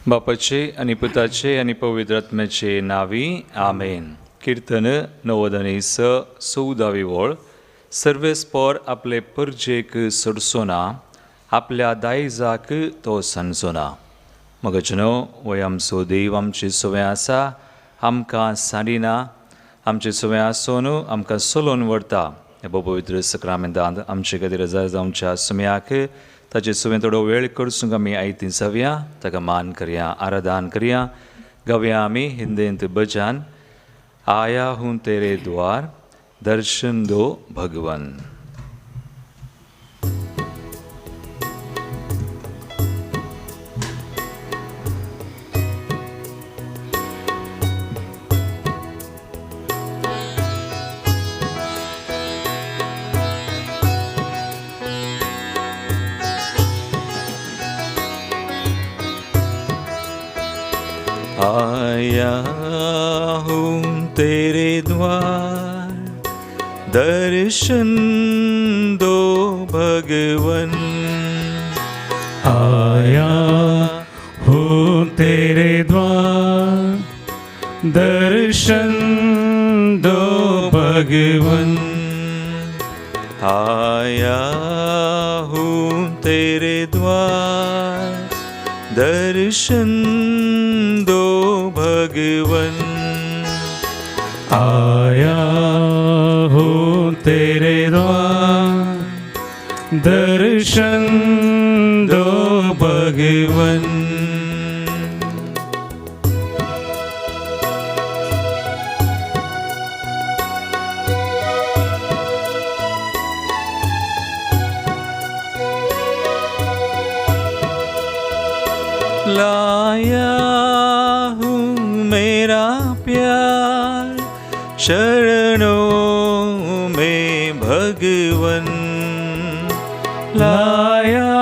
बापाचे आणि पुताचे आणि पवित्र आत्म्याचे नावी आमेन. कीर्तन 90 वोळ. सर्वेस्पोर आपले परजेक सोडसोना, आपल्या दायजाक तो सांजोना. मगजनो वय आमचो देव आमची सवय आसा, आमकां साडिना, आमचे सवय आसोन आमकां सोलोवन व्हरता. हे पवित्र सक्रामेंतांत आमचे खातीर हजर जावच्या सुमयाक ताचे सुवें थोडो वेळ करसूंक आमी आयती जावया, ताका मान करया, आराधन करया. गावया आमी हिंदेंत भजन आया हूँ तेरे द्वार, दर्शन दो भगवन. आया हूँ तेरे द्वार, दर्शन दो भगवन. आया हूँ तेरे द्वार, दर्शन दो भगवन. आया हूँ तेरे द्वार, दर्शन दो भगवन. आया हूँ तेरे द्वार, दर्शन दो भगवन. लाया हूँ मेरा प्यार शरणों में भगवन. लाया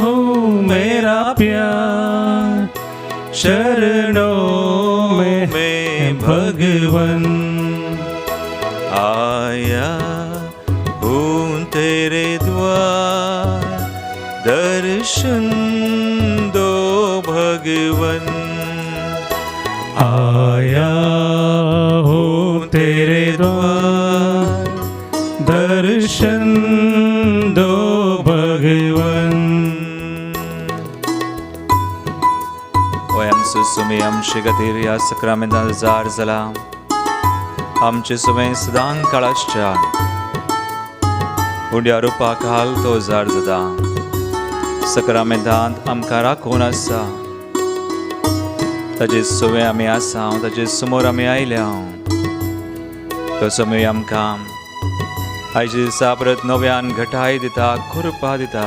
हूँ मेरा प्यार शरणों में भगवन. आया हूँ तेरे द्वार, दर्शन दो भगवन. आया हूँ तेरे द्वार, दर्शन दो भगवन. वयम सुसुमे आमचे खातीर ह्या सक्रामेंतांत जार जाला. आमचे सुवें सदां काळाच्या उड्या रुपा खाल तो जार जाता. सक्रामेंतांत आमकां राखून आसा, ताचे सुवें आमी आसा, ताचे समोर आमी आयल्या. तो समय आमकां आयच्या दिसा परत नव्यान घटाय दिता, खुरपा दिता.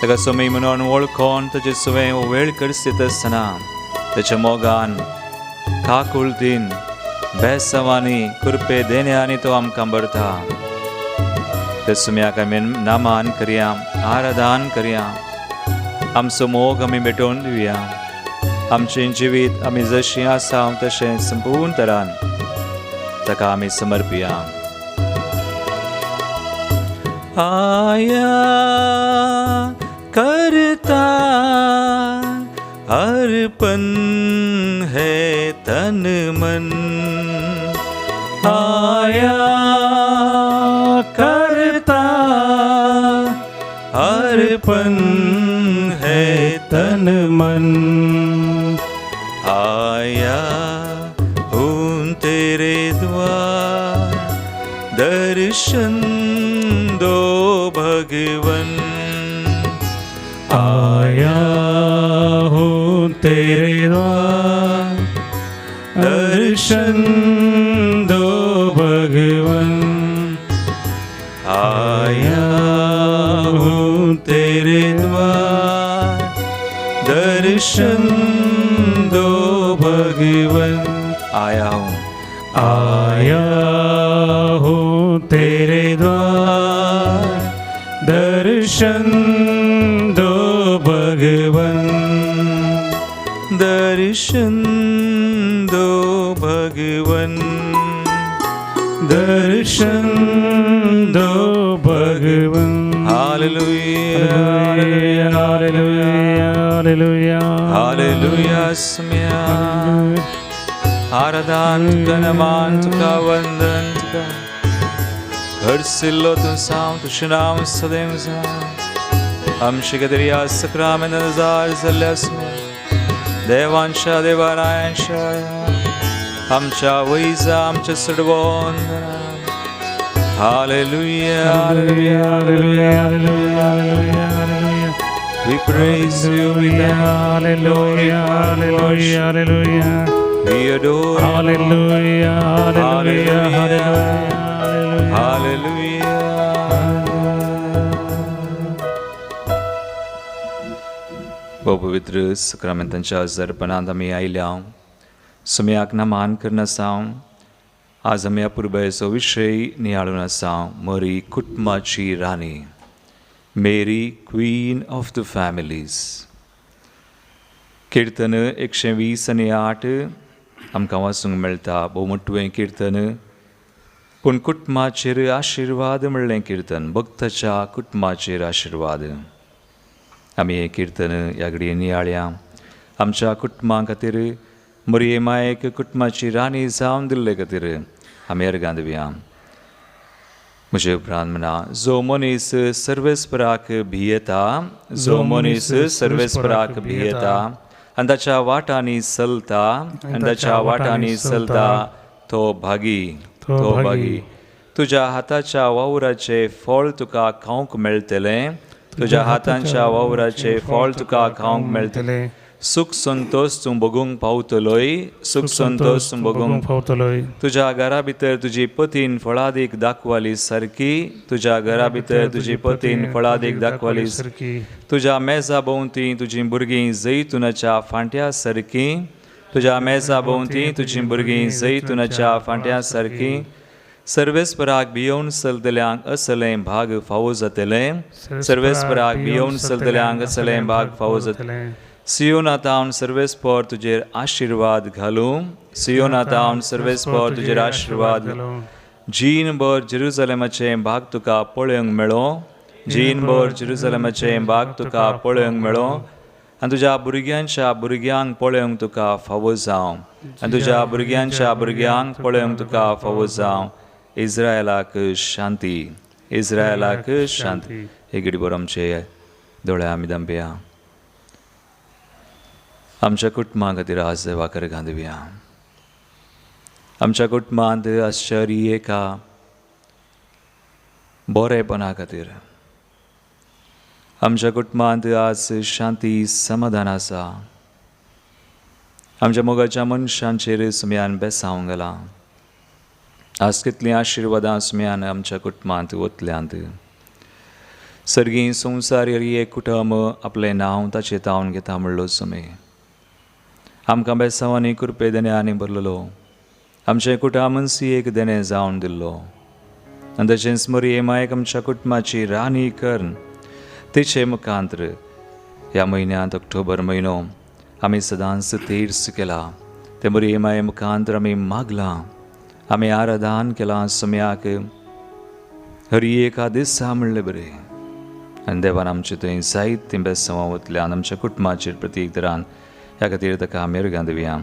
ताका समय म्हणून वळखोन ताचे सुवें वेळ करसीत आसतना ताच्या मोगान काकुळटीन बेसवांनी खुरपे देण्यांनी तो आमकां भरता. त्या सुमयाक आमी नामान करया, आराधन करया. आमचो मोग आमी भेटोवन दिवया. आमचें जिवीत आमी जशीं आसा तशें संपूर्ण तरान ताका आमी समर्पिया. आया करता अर्पण है तन मन. आया करता अर्पण है तन मन. आया हूँ तेरे द्वार, दर्शन दो भगवन. आया हूँ तेरे द्वार, दर्शन दो भगवन. आया हूँ तेरे द्वार, दर्शन दो भगवन. आया हूँ, आया हूँ तेरे द्वार, दर्शन दो भगवन. दर्शन दो भगवन. दर्शन दो भगवन. Hallelujah, hallelujah, hallelujah. Hallelujah hallelujah स्मया आराधन तुका नमन तुका वंदन तुका हरसिल्लो तू साम तुझे नाम सदैव आमचे कदरिया सक्रामेंत नजार जल्ल्यास्मया देवांशा देवारायांशा आमच्या वैजा आमच्या सडवंदना hallelujah hallelujah hallelujah hallelujah We praise you, we Hallelujah, hallelujah, hallelujah. we adore you. Hallelujah, hallelujah, hallelujah. Hallelujah. पवित्र सक्रामेंतांच्या अर्पणांत आमी आयल्या सुमयाक नमान करन आसा आज आमी ह्या पुरबेचो विशय नियाळून आसा मरी कुटुंबाची राणी मेरी क्वीन ऑफ द फॅमिलीज किर्तन 120:8 आमकां वाचूंक मेळटा भोव मोठवें किर्तन पूण कुटुंबाचेर आशिर्वाद म्हणलें किर्तन भक्ताच्या कुटुंबाचेर आशिर्वाद आमी हें किर्तन ह्या घडये नियाळ्या आमच्या कुटुंबा खातीर मरये मायेक कुटुंबाची राणी जावन दिल्ले खातीर आमी अर्गां दिवया म्हजे उपरांत म्हणा जो मनीस सर्वेस्पराक भियेता जो मनीस सर्वेस्पराक भियेता आनी ताच्या वाटांनी चलता तो भागी तो भागी तुज्या हाताच्या वावराचे फळ तुका खावंक मेळटलें तुज्या हातांच्या वावराचे फळ तुका खावंक मेळटलें सुख संतोष तूं भोगूंक पावतलोय सुख संतोष तूं भोगूंक पावतलोय तुज्या घरा भितर तुजी पतीन फळादीक दाखवाली सारकी तुज्या घरा भितर तुजी पतीन फळादीक दाखवाली सारकी तुज्या मेजा भोंवती तुजीं भुरगीं जैतुनाच्या फांट्या सारकी तुज्या मेजा भोंवती तुजीं भुरगीं जैतुनाच्या फांट्या सारकी सर्वेस्पराक भियोवन चलतल्यांक असलें भाग फावो जातलें सर्वेस्पराक भियोवन चलतल्यांक असलें भाग फावो जातलें सियोनातावन सर्वेस्पर तुजेर आशिर्वाद घालूं सियोनातावन सर्वेस्पर तुजेर आशिर्वाद जीनभर जेरुसलेमाचें भाग तुका पळोवंक मेळो जीनभर जेरुसलेमाचें भाग तुका पळोवंक मेळो आनी तुज्या भुरग्यांच्या भुरग्यांक पळोवंक तुका फावो जावं आनी तुज्या भुरग्यांच्या भुरग्यांक पळोवंक तुका फावो जावं इस्रायलाक शांती इस्रायलाक शांती हे घडीभर आमचे दोळे आमी दांपया आमच्या कुटुंबा खातीर आज देवाकर घालुया आमच्या कुटुंबांत आश्चर्य एका बरेपणा खातीर आमच्या कुटुंबांत आज शांती समाधान आसा आमच्या मोगाच्या मनशांचेर सुमयान बेसावंक घाला आज कितलीं आशिर्वादां सुमयान आमच्या कुटुंबांत वतल्यांत सर्गी संवसार एक कुटुंब आपलें नांव ताचें तावन घेता म्हणलो सुमे आमकां बेसांवांनी कृपे देण्यानी भरलेलो आमचें कुटुंब एक देणें जावन दिल्लो आनी तशेंच मरये मायेक आमच्या कुटुंबाची राणी कर तेचे मुखांतर ह्या म्हयन्यांत ऑक्टोबर म्हयनो आमी सदांच तीर्स केला ते मरये माये मुखांतर आमी मागलां आमी आराधन केलां सुमयाक हर एका दिसा म्हणलें बरें आनी देवान आमचे थंय जायतीं बेसांवां वतल्यान आमच्या कुटुंबाचेर प्रत्येक तरान ह्या खातीर ताका आमी अर्गां दिवया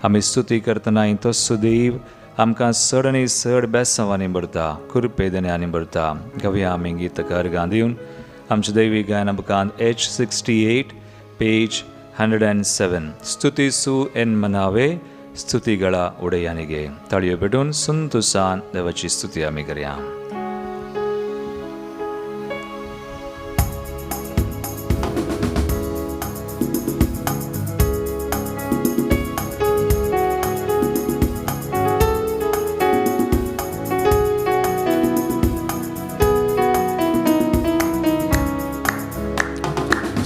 आमी स्तुती करतना तो सुदैव आमकां चड आनी चड बेसांवांनी भरता कृपे देण्यानी भरता घेवया आमी गीत ताका अर्गां दिवन आमच्या दैवी गायना बुकांत H68 पेज 107 स्तुतीसू एन मनावे स्तुतीಗಳ ಒಡೆಯನಿಗೆ ತಾಳಿಯೋ ಬಿಡೋನ್ ಸಂತೋಷಾನ್ ದೇವची स्तुती आमी करया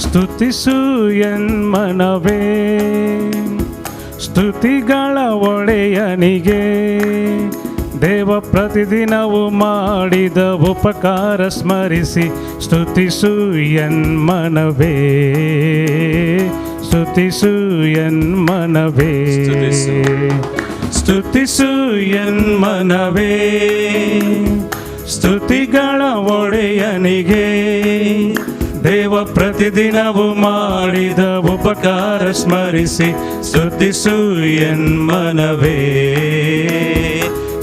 ಸ್ತುತಿಸು ಎನ್ಮನವೇ ಸ್ತುತಿಗಳ ಒಡೆಯನಿಗೆ ದೇವ ಪ್ರತಿದಿನವೂ ಮಾಡಿದ ಉಪಕಾರ ಸ್ಮರಿಸಿ ಸ್ತುತಿಸು ಎನ್ಮನವೇ ಸ್ತುತಿಸು ಎನ್ಮನವೇ ಸ್ತುತಿಸು ಎನ್ಮನವೇ ಸ್ತುತಿಗಳ ಒಡೆಯನಿಗೆ ದೇವ ಪ್ರತಿದಿನವು ಮಾಡಿದ ಉಪಕಾರ ಸ್ಮರಿಸಿ ಸ್ತುತಿಸು ಎನ್ಮನವೇ,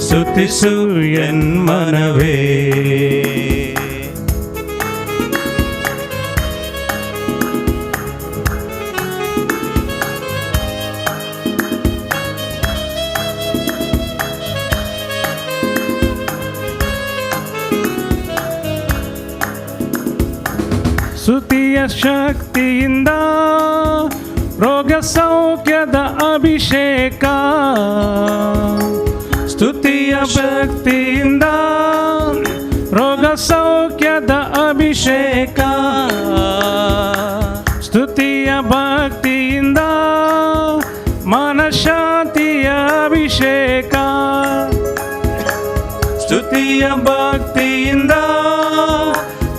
ಸ್ತುತಿಸು ಎನ್ಮನವೇ. ಸ್ತುತಿಯ ಶಕ್ತಿಯಿಂದ ರೋಗ ಸೌಖ್ಯದ ಅಭಿಷೇಕ, ಸ್ತುತಿಯ ಭಕ್ತಿಯಿಂದ ರೋಗ ಸೌಖ್ಯದ ಅಭಿಷೇಕ, ಸ್ತುತಿಯ ಭಕ್ತಿಯಿಂದ ಮನಶಾಂತಿಯ ಅಭಿಷೇಕ, ಸ್ತುತಿಯ ಭಕ್ತಿಯಿಂದ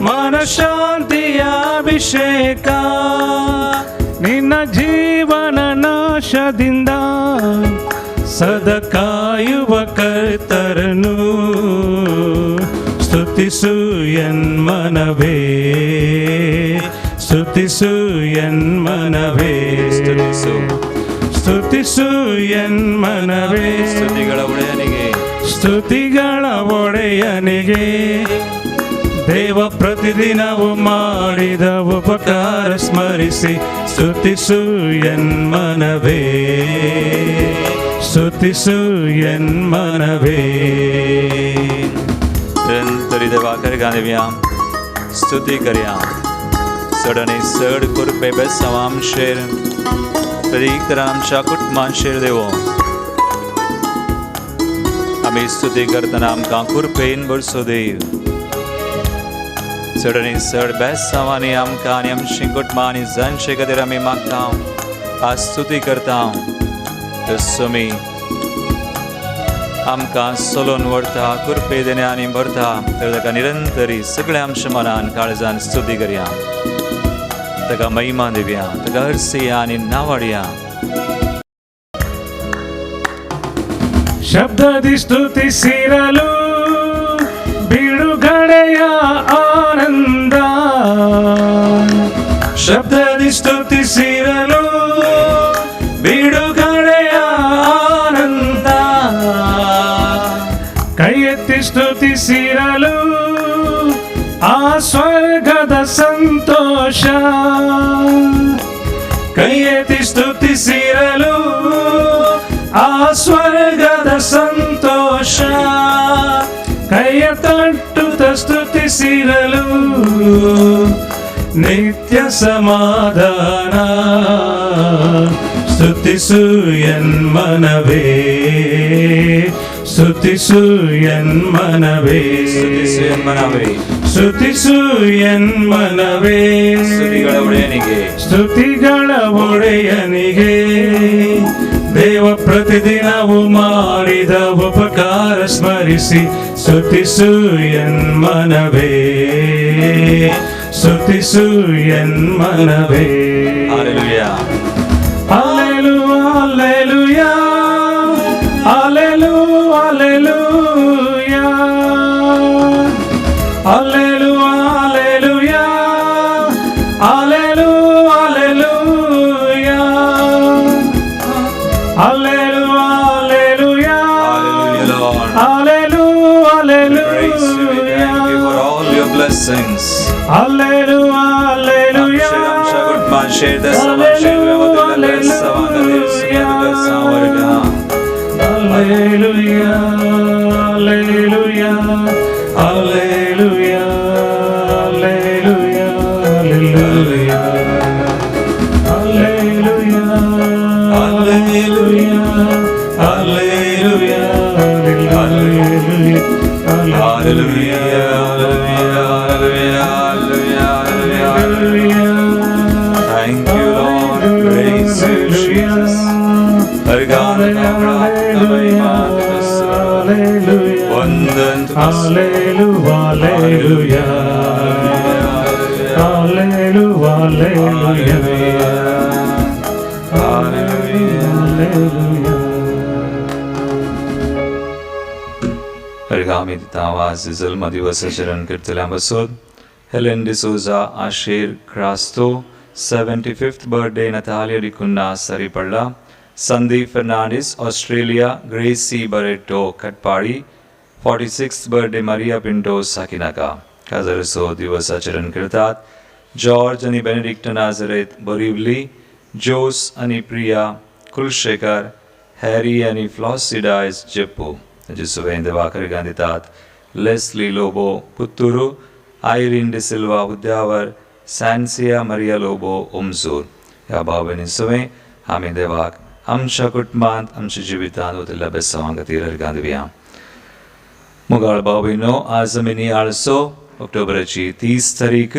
ಮನಶಾಂತಿಯ ಅಭಿಷೇಕ. ನಿನ್ನ ಜೀವನ ನಾಶದಿಂದ ಸದಾ ಕಾಯುವ ಕರ್ತರನು ಸ್ತುತಿಸು ಎನ್ಮನವೇ, ಸ್ತುತಿಸು ಎನ್ಮನವೇ, ಸ್ತುತಿಸು ಸ್ತುತಿಸು ಎನ್ಮನವೇ. ಸ್ತುತಿಗಳ ಒಡೆಯನಿಗೆ, ಸ್ತುತಿಗಳ ಒಡೆಯನಿಗೆ ದೇವ ಪ್ರತಿದಿನವು ಮಾಡಿದ ಉಪಕಾರ ಸ್ಮರಿಸಿ ಸ್ತುತಿಸು ಎನ್ಮನವೇ, ಸ್ತುತಿಸು ಎನ್ಮನವೇ. निरंतर देवा कर गाण्याव्या स्तुती करया. सडने सड कुरपे बेसावाम शेर प्रदीक आमच्या कुटुंबान शेर देवो. आम्ही स्तुती करतना आमकां कुरपेन बरसो देव. सडने सड बेसावांनी आमकां आनी आमची कुटुंबां आनी जाणचे खातीर आमी मागता. आज स्तुती करता तसोमी आमकां सोलोन व्हरता, कुरपे देण्यानी भरता. तर ताका निरंतरी सगळ्या आमच्या मनान काळजान स्तुती करया, ताका महिमा दिवया, ताका हरसिया आनी नावाडया. ಶಬ್ದದಿ ಸ್ತುತಿಸಿರಲು ಬಿಡುಗಡೆಯ ಆನಂದ, ಶಬ್ದದಿ ಸ್ತುತಿಸಿರಲು ಬಿಡುಗಡೆಯ ಆನಂದ, ಕೈ ಎತ್ತಿ ಸ್ತುತಿಸಿರಲು ಆ ಸ್ವರ್ಗದ ಸಂತೋಷ, ಕೈ ಎತ್ತಿ ಸ್ತುತಿಸಿರಲು ಆ ಸ್ವರ್ಗದ ಸಂತೋಷ, ಕೈಯ ತಟ್ಟುತ್ತ ಸ್ತುತಿಸಿರಲು ನಿತ್ಯ ಸಮಾಧಾನ. ಸ್ತುತಿಸು ಎನ್ಮನವೇ, ಸ್ತುತಿಸು ಎನ್ಮನವೇ, ಸ್ತುತಿಸು ಎನ್ಮನವೇ, ಸ್ತುತಿಸು ಎನ್ಮನವೇ. ಸ್ತುತಿಗಳ ಒಡೆಯನಿಗೆ, ಸ್ತುತಿಗಳ ಒಡೆಯನಿಗೆ ದೇವ ಪ್ರತಿದಿನವು ಮಾಡಿದ ಉಪಕಾರ ಸ್ಮರಿಸಿ ಸ್ತುತಿಸು ಎನ್ಮನವೇ, ಸ್ತುತಿಸು ಎನ್ಮನವೇ. Hallelujah. Hallelujah, hallelujah, hallelujah, hallelujah, hallelujah, hallelujah, hallelujah, hallelujah, Hallelujah, Lord. hallelujah, We praise you. We thank you for all your blessings. hallelujah, hallelujah. आमच्या कुटुंबात शेर दसावान शेर व्यवहार दसावान Devasia दसावर्गा. Hallelujah, hallelujah, hallelujah, hallelujah, hallelujah, hallelujah, hallelujah, hallelujah, hallelujah, Hallelujah, hallelujah, hallelujah, hallelujah. Thank you, Lord. Praise you, Jesus. Argana Namrata Hallelujah, Vandan to us. hallelujah, hallelujah, hallelujah, hallelujah. Argami आवाज जलमा दिवस शरण करतल्या बसोत Helen D'Souza, Ashir Crasto, 75th birthday Natalia Ricunna Saripalla, Sandeep Fernandez, Australia, Gracie Barreto Katpadi, 46th birthday Maria Pinto Sakinaka. Kazarso दिवस आचरण करतात. George आणि Benedict Nazareth Borivali, Jose आणि Priya Kulasekhara, Harry आणि फ्लॉसिडाइज जेप्पू हाचे सुवेंद वाकर दितात. लेस्ली लोबो पुत्तूरू, आयरीन डिसिल्वा उद्यावर, सॅन्सिया मरिया लोबो उमसूर ह्या भाव भयणी सुवे आमी देवाक आमच्या कुटुंबांत आमच्या जिवितांत उरलेल्या बेसांवां खातीर अर्गां दिवया. मुगाळ भाव भयणो, आज आमी नियाळसो ऑक्टोबराची 30 तारीख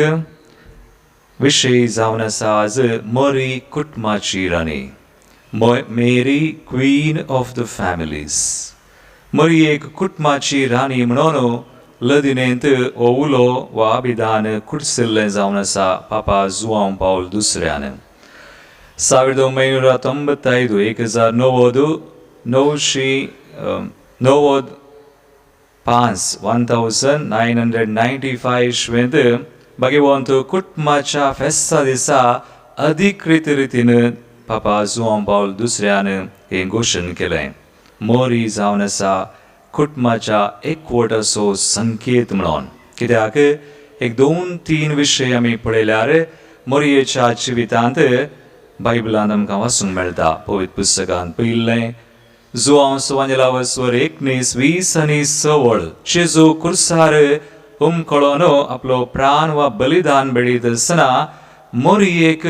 विषय जावन आसा आज मरी कुटुंबाची राणी. मेरी क्वीन ऑफ द फॅमिलीज. मरी एक कुटुंबाची राणी म्हणून लदिनेंत हो उलो वा अभिधान कुडसिल्लें जावन आसा पापा जुआंव पावल दुसऱ्यान. 1995 श्वेत भगवंत कुटुंबाच्या फेस्ता दिसा अधिकृत रितीन पापा जुआंव पावल दुसऱ्यान हे घोषण केलें. मोरी जावन आसा कुटुंबाच्या एकवट असो संकेत म्हणून. कित्याक एक 2-3 विशय आमी पळयल्यार मोरयेच्या जिवितांत बायबलांत आमकां वाचूंक मेळटा. पवित्र पुस्तकांत पयिल्लें जुआंव सुवांजलावस्वर 19, 20 आनी 16 जेजू कुर्सार उमकळोन आपलो प्राण वा बलिदान बेळीत आसतना मोरयेक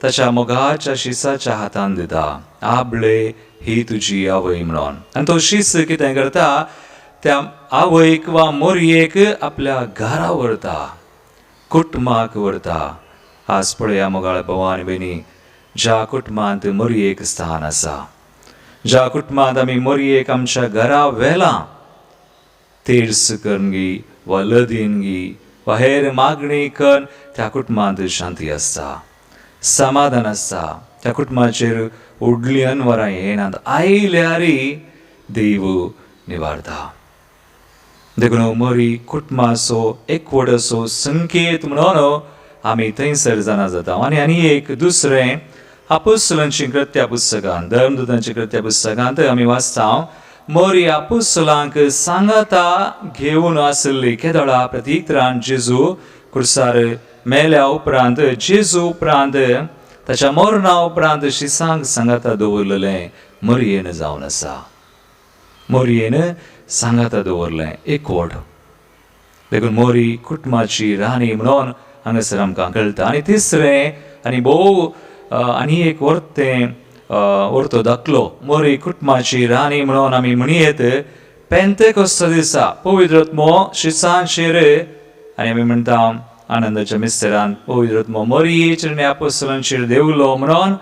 ताच्या मोगाच्या शिसाच्या हातांत दिता. आपले ही तुजी आवय म्हणून. आनी तो शीस कितें करता, त्या आवयक वा मोरयेक आपल्या घरा व्हरता, कुटुंबाक व्हरता. आज पळया मोगाळ भवान भयणी, ज्या कुटुंबांत मोरयेक स्थान आसा, ज्या कुटुंबांत आमी मोरयेक आमच्या घरा व्हेलां, तेर्स करनगी वा लदिनगी वा हेर मागणी करून त्या कुटुंबांत शांती आसता, समाधान आसता. त्या कुटुंबाचेर उडली अनवरां येनात, आयल्यारी देव निवारता. देखून मोरी कुटुंबाचो एकवटाचो संकेत म्हणून आमी थंयसर जाणा जाता. आनी एक दुसरें आपोस्तलांची कृत्या पुस्तकांत, धर्मदूतांची कृत्या पुस्तकांत आमी वाचता, मोरी आपोस्तलांक सांगाता घेवन आसली केदळा प्रतीतरान जेजू कुर्सार मेल्या उपरांत, जेजू उपरांत ताच्या मरणा उपरांत शिसांक सांगाता दवरलेलें मोरयेन जावन आसा. मोरयेन सांगाता दवरलें एकवट. देखून मोरी कुटुंबाची राणी म्हणून हांगासर आमकां कळटा. आनी तिसरें आनी भोव आनी एक व्हरतो दाखलो मोरी कुटुंबाची राणी म्हणून आमी म्हणयेत पेंतेकोस्त दिसा पवित्र आत्मो शिसांचेर, आनी आमी म्हणटा आनंदाच्या मिस्तेरान पवित्र आत्मो मोरयेचेर आनी आपोस्तलांचेर देवलो म्हणून.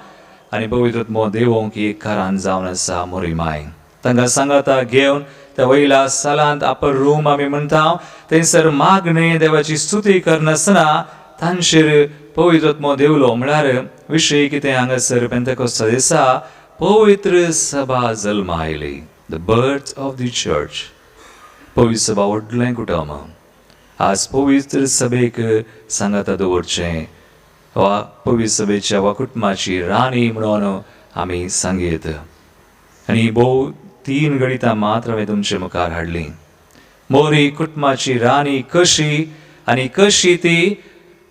आनी पवित्र आत्मो देवोंक एक घरान जावन आसा मोरी माय. तांकां सांगाता घेवन त्या वयल्या सालांत अपर रूम आमी म्हणटा, थंयसर मागणे देवाची स्तुती करनासतना तांचेर पवित्र आत्मो देवलो. म्हळ्यार विशय कितें हांगासर पेंतेकोस्ता दिसा पवित्र सभा जल्मा oily. The birth of the church. पवित्र सभा व्हडलें कुटुंब. आज पवित्र सभेक सांगाता दवरचें वा पवित्र सभेच्या वा कुटुंबाची राणी म्हणून आमी सांगयत. आनी भोव 3 गणितां मात्र हांवें तुमचे मुखार हाडलीं. मोरी कुटुंबाची राणी कशी आनी कशी ती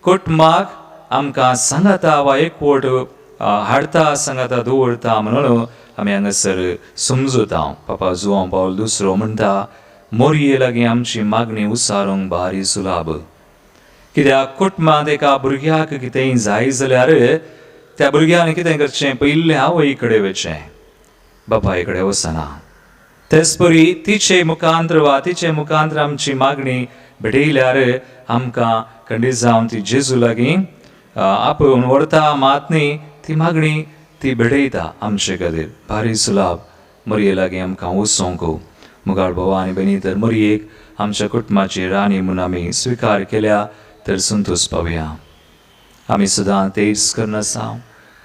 कुटुंबाक आमकां सांगाता वा एकवट हाडटा, सांगाता दवरता म्हणून आमी हांगासर समजता. पापा जुआंव पावल दुसरो म्हणटा, मोरये लागीं आमची मागणी उसारूंक भारी सुलाभ. कित्याक कुटुंबांत एका भुरग्याक कितेंय जाय जाल्यार त्या भुरग्यान कितें करचें, पयलीं आवय कडेन वचचें, बापाय कडेन वचना. तेच परी तिचे मुखांतर वा तिचे मुखांतर आमची मागणी भेटयल्यार आमकां खंडीत जावन ती जेजू लागीं आपोवन व्हरता. मात न्ही, ती मागणी ती भेटयता आमचे खातीर. भारी सुलाभ मोरये लागीं आमकां वचोंक. मुगाळ भोवा आनी भयणी, तर मोरयेक आमच्या कुटुंबाची राणी म्हणून आमी स्विकार केल्या तर संतोश पावया. आमी सदां तेच करनासा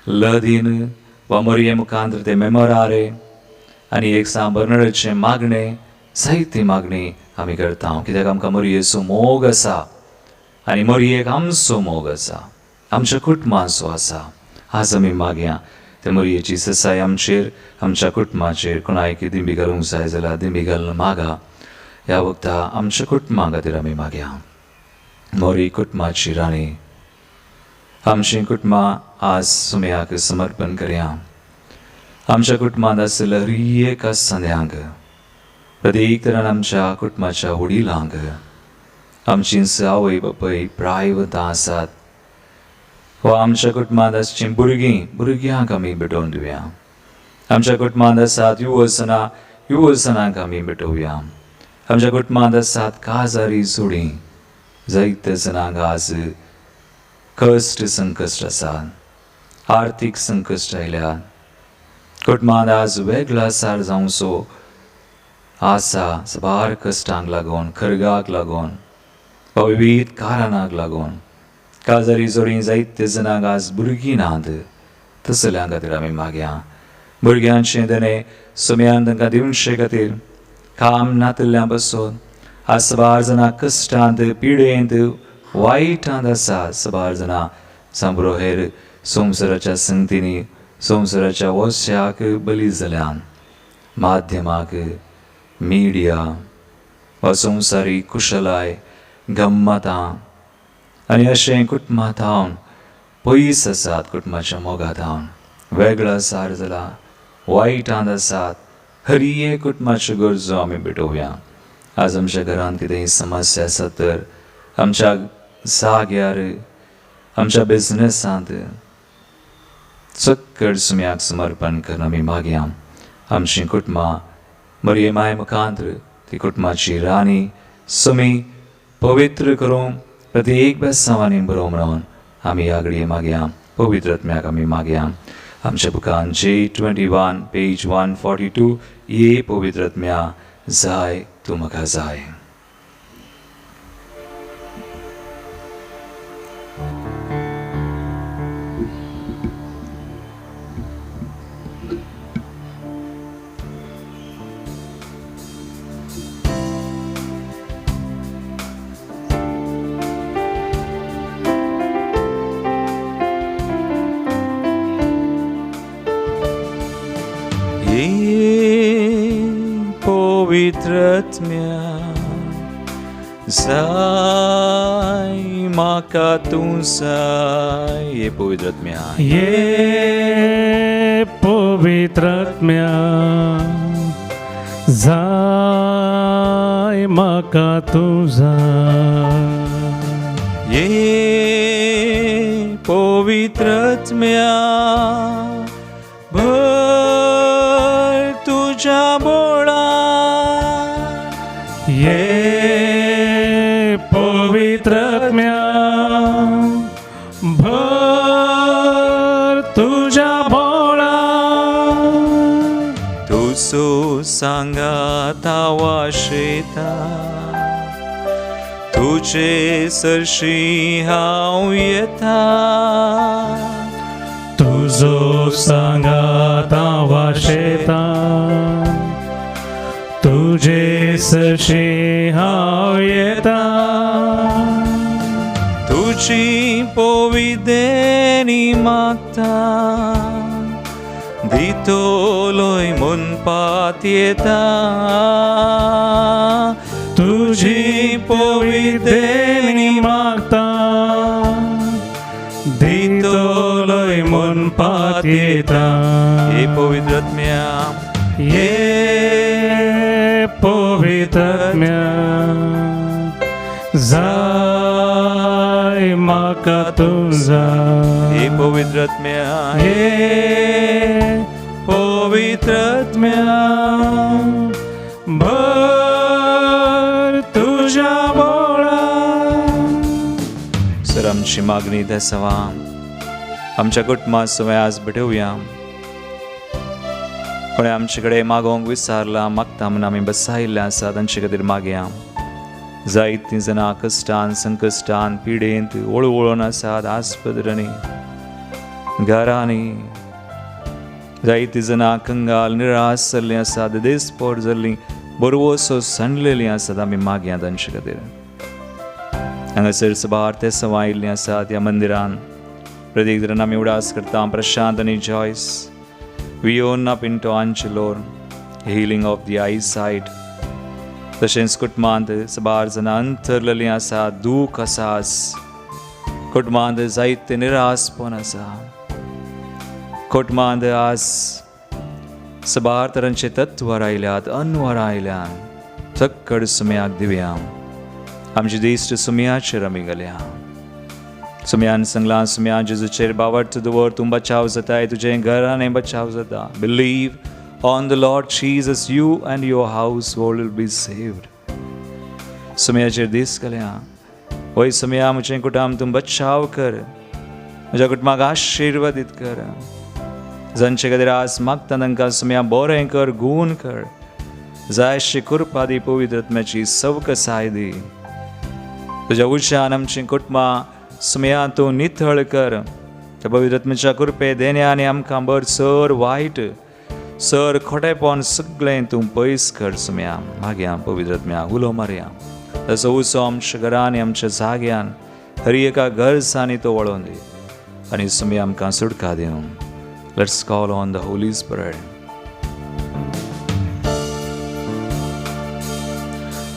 लदीन वा मोरये मुखांतर ते मेमोरारे आनी एक सांबरनडेचे मागणे, जायती मागणी आमी करता. कित्याक आमकां मोरयेचो मोग आसा. आनी मोरी एक आमचो मोग आसा, आमच्या कुटुंबाचो आसा. आज आमी मागया ते मोरयेची ससाय आमचेर, आमच्या कुटुंबाचेर. कोणाय कितें दिंबी घालूंक जाय जाल्यार दिंबी घालून मागा. ह्या वक्ता आमच्या कुटुंबा खातीर आमी मागया. मोरी कुटुंबाची राणी, आमची कुटुंबां आज सुमयाक समर्पण करया. आमच्या कुटुंबांत आसलेल्या हर एका संद्यांक, प्रत्येक तरान आमच्या कुटुंबाच्या वडिलांक, आमची आवय बापाय प्रायवतां आसात, वा आमच्या कुटुंबांत आसचीं भुरग्यांक आमी भेटोवन दिवया. आमच्या कुटुंबांत आसात युवसनांक आमी भेटोवया. आमच्या कुटुंबांत आसात काजारी जोडीं, जायते जनांक आज कश्ट संकश्ट आसात, आर्थीक संकश्ट आयल्यात. कुटुंबांत आज वेगळा सार जावचो आसा, सबार कश्टांक लागून, खरगाक लागून, वा विविध कारणांक लागून. काजारी जोडीं जायते जनांक आज भुरगीं नात, तसल्या खातीर आमी मागया. भुरग्यांचे देणे सुमयान तांकां दिवचे खातीर, काम नातल्या पासून आज सबार जाणां कश्टांत, पिडेंत, वायटांत आसा. सबार जाणां सांबरो हेर संवसाराच्या संगतींनी, संवसाराच्या वश्याक बली जाल्यान. माध्यमाक, मिडिया वा संवसारी कुशलाय, गम्मतां आनी अशें कुटुंबांत हावन पयस आसात. कुटुंबाच्या मोगात हावन वेगळो सार जाला, वायटांत आसात. हर एक कुटुंबाच्यो गरजो आमी भेटोवया. आज आमच्या घरांत कितेंय समस्या आसा तर, आमच्या जाग्यार, आमच्या बिझनेसांत चक्कड सुमयाक समर्पण करून आमी मागया. आमची कुटुंबां मोरये माय मुखांतर ती कुटुंबाची राणी सुमी पवित्र करूं, प्रत्येक बेसांवांनी बरो म्हणून आमी ह्या घडये मागया. पवित्र आत्म्याक आमी मागया. आमच्या बुकान J21 पेज 142, ये पवित्र आत्म्या जाय तूं म्हाका जाय. पवित्र आत्म्या जाय म्हाका तूं जाय. ये पवित्र आत्म्या, ये पवित्र आत्म्या जाय म्हाका तूं जाय. ये पवित्र आत्म्या भर तुझ्या बोळा. ये पवित्र आत्म्या भर तुझ्या भोळा. तुझो सांगात आवाशेता, तुझे सरशी हांव येता. तुझो सांगात वाशेता, तुझे सरशी हांव येता. तुझी पोविदेनी मागता, दितोलोय म्हणपात येता. तुझी पोविदेनी मागता, दितोलोय म्हणपात येता. ये पवित्र आत्म्या, ये पवित्र आत्म्या जाय म्हाका तूं जाय. ये पवित्र आत्म्या, ये पवित्र आत्म्या भर तुझ्या बोळा. सर आमची मागणी देसावा आमच्या कुटुंबात सवय आज भेटवया. पण आमचे कडेन मागोंक विचारला, मागता म्हणून आमी बसायल्ले आसा, तांचे खातीर मागया. जायतीं जाणां कश्टान, संकश्टान, पिडेंत वळवळून आसात, आस्पत्रांनी, घरांनी. जायतीं जाणां कंगाल, निराश जाल्लीं आसात, देसपोट जाल्लीं, बरवसो सणलेलीं आसात. आमी मागया तांचे खातीर. हांगासर सबार ते सवायिल्लीं आसात ह्या मंदिरान. प्रत्येक जाण आमी उडास करता प्रशांत आनी Joyce. We own up in to आंचलोर healing of the eyesight. तशेंच कुटुंबांत सबार जाणां अंतरलेलीं आसा, दूख आसास. कुटुंबांत जायते निरासपण आसा. कुटुंबांत आज सबार तरांचे तत्वार आयल्यात, अनवर आयल्यात. चक्कड सुमयाक दिवया. आमची दिश्ट सुमयाचेर आमी घालया. सुमयान सांगलां, सुमया जेजूचेर बावट दवर, तूं बचाव जाताय, तुजें घराणें बचाव जाता. Believe on the Lord Jesus, you and your household will be saved. सुमयाचेर दीस घालया. वय सुमया, म्हजें कुटुंब तूं बचाव कर. म्हज्या कुटुंबाक आशिर्वादीत कर. जांचे खातीर आज मागता तांकां सुमया बरें कर, गूण कर. जायशी कृपा दी, पवित्र आत्म्याची सवकसाय दी. तुज्या उज्यान आमचीं कुटुंबां सुमया तूं नितळ कर. त्या पवित्र आत्म्याच्या कृपे देण्यान आमकां बर सर वायट, सर खोटेपण सगळें तूं पयस कर. सुमया मागया पवित्र आत्म्याक उलो मारया. जसो उसो आमच्या घरांनी, आमच्या जाग्यान, हर एका गरजांनी तो वळोवन दी. आनी सुमया आमकां सुटका दिवं. Let's call on the Holy Spirit.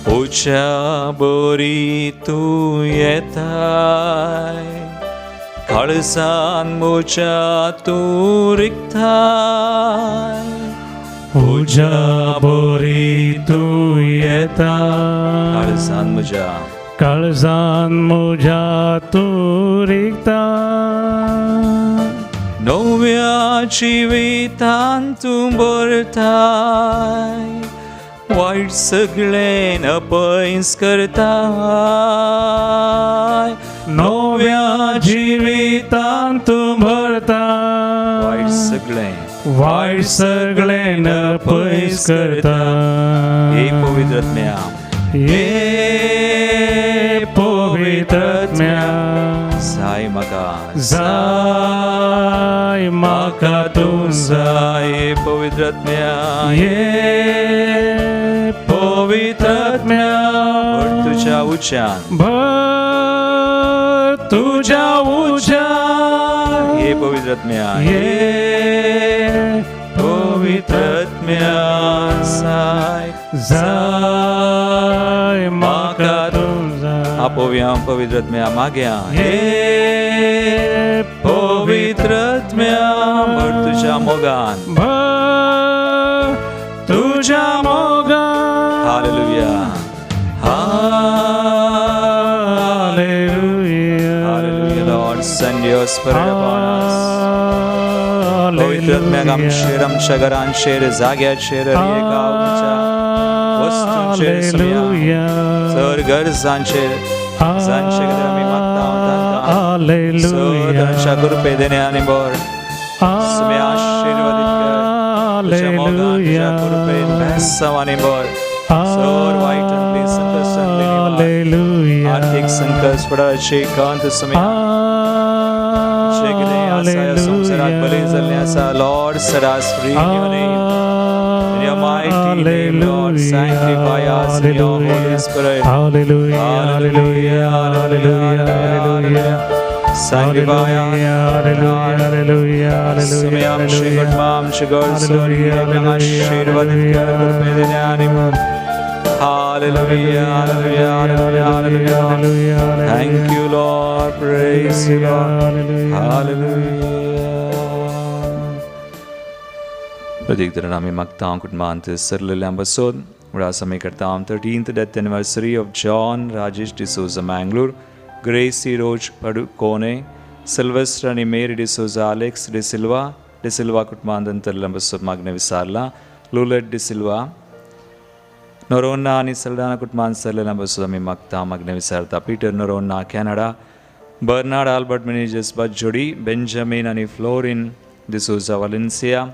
उच्या बोरी तूं येताय, काळजान म्हज्या तूं रिगताय. उज्या बोरी तूं येता, काळजान म्हज्या, काळजान म्हज्या तूं रिगता. नव्या जिवितान तूं भरताय, वायट सगळें अपयस करताय. नव्या जिवितान तूं भरता, वायट सगळें, वायट सगळें पयस करता. हे पवित्र आत्म्या, हे पवित्र आत्म्या, जाय म्हाका, जाय म्हाका तूं जाय. हे पवित्र आत्म्या, ये पवित्र आत्म्या, भर तुज्या उज्यान, भर तुज्या उज्यान. हे पवित्र आत्म्या, ये पवित्र आत्म्या, जाय, जाय म्हाका तूं जाय. आपोवया पवित्र आत्म्या, मागया. हे पवित्र आत्म्या, भर तुज्या मोगान, भर तुज्या मोगान. Hallelujah, hallelujah. Lord, send your spirit upon us. पवित्र आत्म्याक आमचेर, आमच्या घरांचेर, जाग्याचेर, एका वस्तूंचेर सुमया, चड गरजांचेर, जांचे खातीर आमी मागता तांकां सदांच्या कृपे देण्यान बर सुमया आशिर्वादीत कर. तुज्या मोगान, तुज्या कृपेन भेसावांनी बर सर वायटांतली संकटांतली आर्थिक संकट पडाचे कांत सुमया जे कितें आसा ह्या संवसारांत बली जाल्लें आसा, Lord, set us free in your name. In your mighty name, Lord, sanctify us in your Holy Spirit. Hallelujah, hallelujah, hallelujah, hallelujah. Sanctify us. Hallelujah, hallelujah, hallelujah. Somaiya आमची कुटुंबां, आमची घरसोर एकमेकांक आशीर्वादीत कर, कृपे देण्यान बर. Hallelujah, hallelujah, hallelujah, hallelujah. Thank you, Lord. Praise you, Lord. Hallelujah. प्रत्येक तरेन आमी मागता कुटुंबांत सरलेल्या बसोन उडास आमी करता 13th death anniversary of John Rajesh D'Souza, Mangalore. Gracie Roach Padukone, Sylvester आणि Mary D'Souza, Alex D'Silva कुटुंबांत बसोन मागणे विचारला. लुलेट D'Silva, नोरोना आणि सल्डाना कुटुंबांत सरलेल्या बसोन आमी मागता मागणे विचारता. Peter Noronha, Canada. Bernard Albert Menezes जोडी. बेंजामिन आणि फ्लोरिन D'Souza, वालेन्सिया.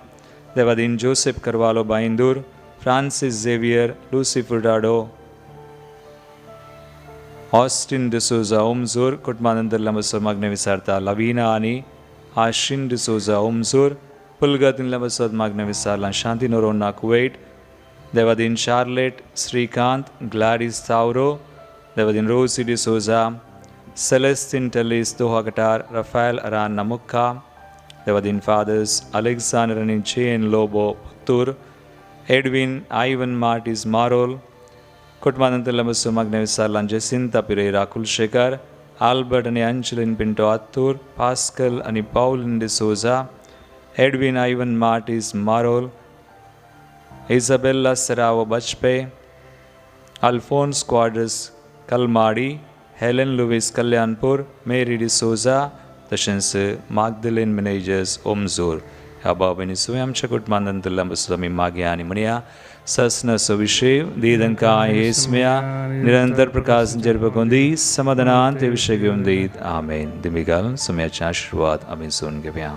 देवादीन Joseph Carvalho, Byndoor. Francis Xavier, Lucy Furtado. Austin D'Souza, ओमजूर कुटुंबांतल्या बसोन मागणे विचारता. लविना आणि आशिन D'Souza, ओमजूर. पुलगातींतल्या बसोन मागणे विचारला. Shanti Noronha, Kuwait. देवादीन शार्लेट, श्रीकांत, ग्लॅडिस तावरो. देवादीन Rosy D'Souza, Celestin Telis Dohagatar, Rafael Aran Namukka, Devadin Fathers, Alexander and Jane Lobo Tur, Edwin Ivan Martis Marol, Kutmanantalamusu Magnevisalan Jacinta Pereira Kulshekar, Albert and Angelin Pinto Attur, Pascal and Paul de Souza, Edwin Ivan Martis Marol, Isabella Serrao Bachpe, Alphonse Quadras Kalmadi, Helen Louis Kalyanpur, Mary de Souza, तशेंच Magdalene Managers Omzur ह्या बाबांनी सुय आमच्या कुटुंबांतल्या आमी मागया आनी म्हणया ससना सविशेव दीदंका येसम्या निरंतर प्रकाश जरपकोंदी समाधानांत हे विषय घेऊन दीत आमेन दिमिगाल सुम्याचे आशीर्वाद आमी सोन घेवया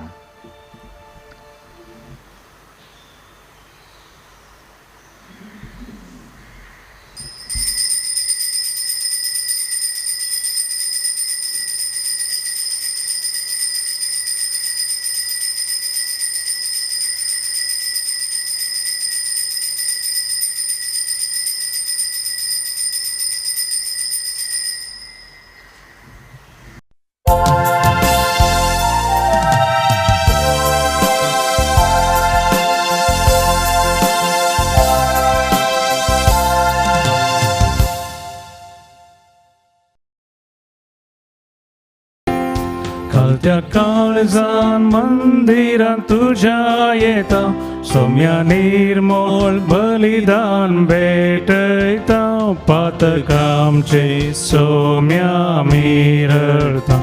त्या काळजान मंदिरात तुझ्या येता सोम्या निर्मोल बलिदान भेटयता पातकामचे सोम्या मिरळता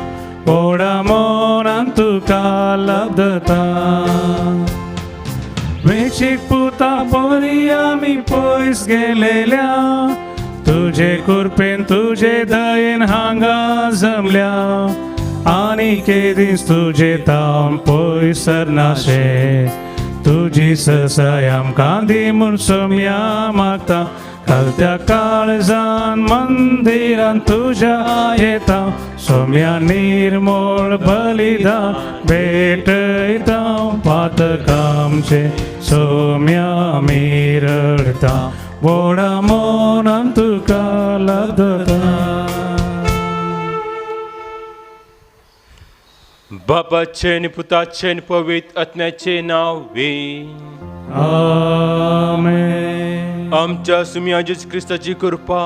ओढा मोनान तुका लब्धता वेशीक पुता परी आमी पयस गेलेल्या तुझे कृपेन तुझे दयेन हांगा जमल्या आनी केदीस तुझे तावन पयसर नाशे तुझी ससाय आमकां दी म्हूण सोम्या मागता खालत्या काळजान मंदिरान तुझ्या येता सोम्या निर्मोळ बलिदान भेटयता पातकामचे सोम्या मिरळता व्हडा मोनान तुका लब्धता बापाचे आणि पुताचे आणि पवित्र आत्म्याचे नावे आमेन. आमच्या सुम्याजीच ख्रिस्ताची कृपा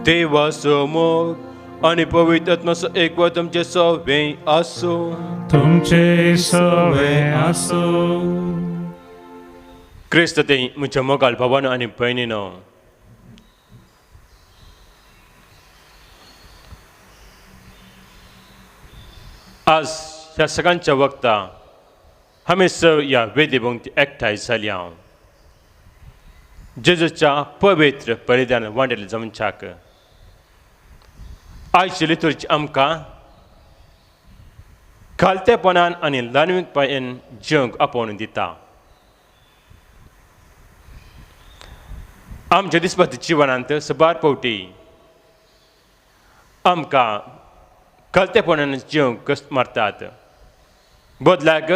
देवा समोर आणि पवित्र आत्म्याचो एकवट तुमचे सवे असो तुमचे सवे असो. क्रिस्त ते म्हज्या मोगाल भावानो आनी भयणीनो आज ह्या सगळ्यांच्या वक्ता आमी सगळ ह्या वेदी भोवती एकठांय जाल्या जेजूच्या पवित्र बलिदान वांटेले जमच्याक आयची लितुर्जी आमकां घालतेपणान आनी ल्हानविकपणान जिवंक आपोवन दिता. आमच्या दिसपटी जिवनांत सबार फावटी आमकां घालतेपणान जिवंक मारतात. बदलाक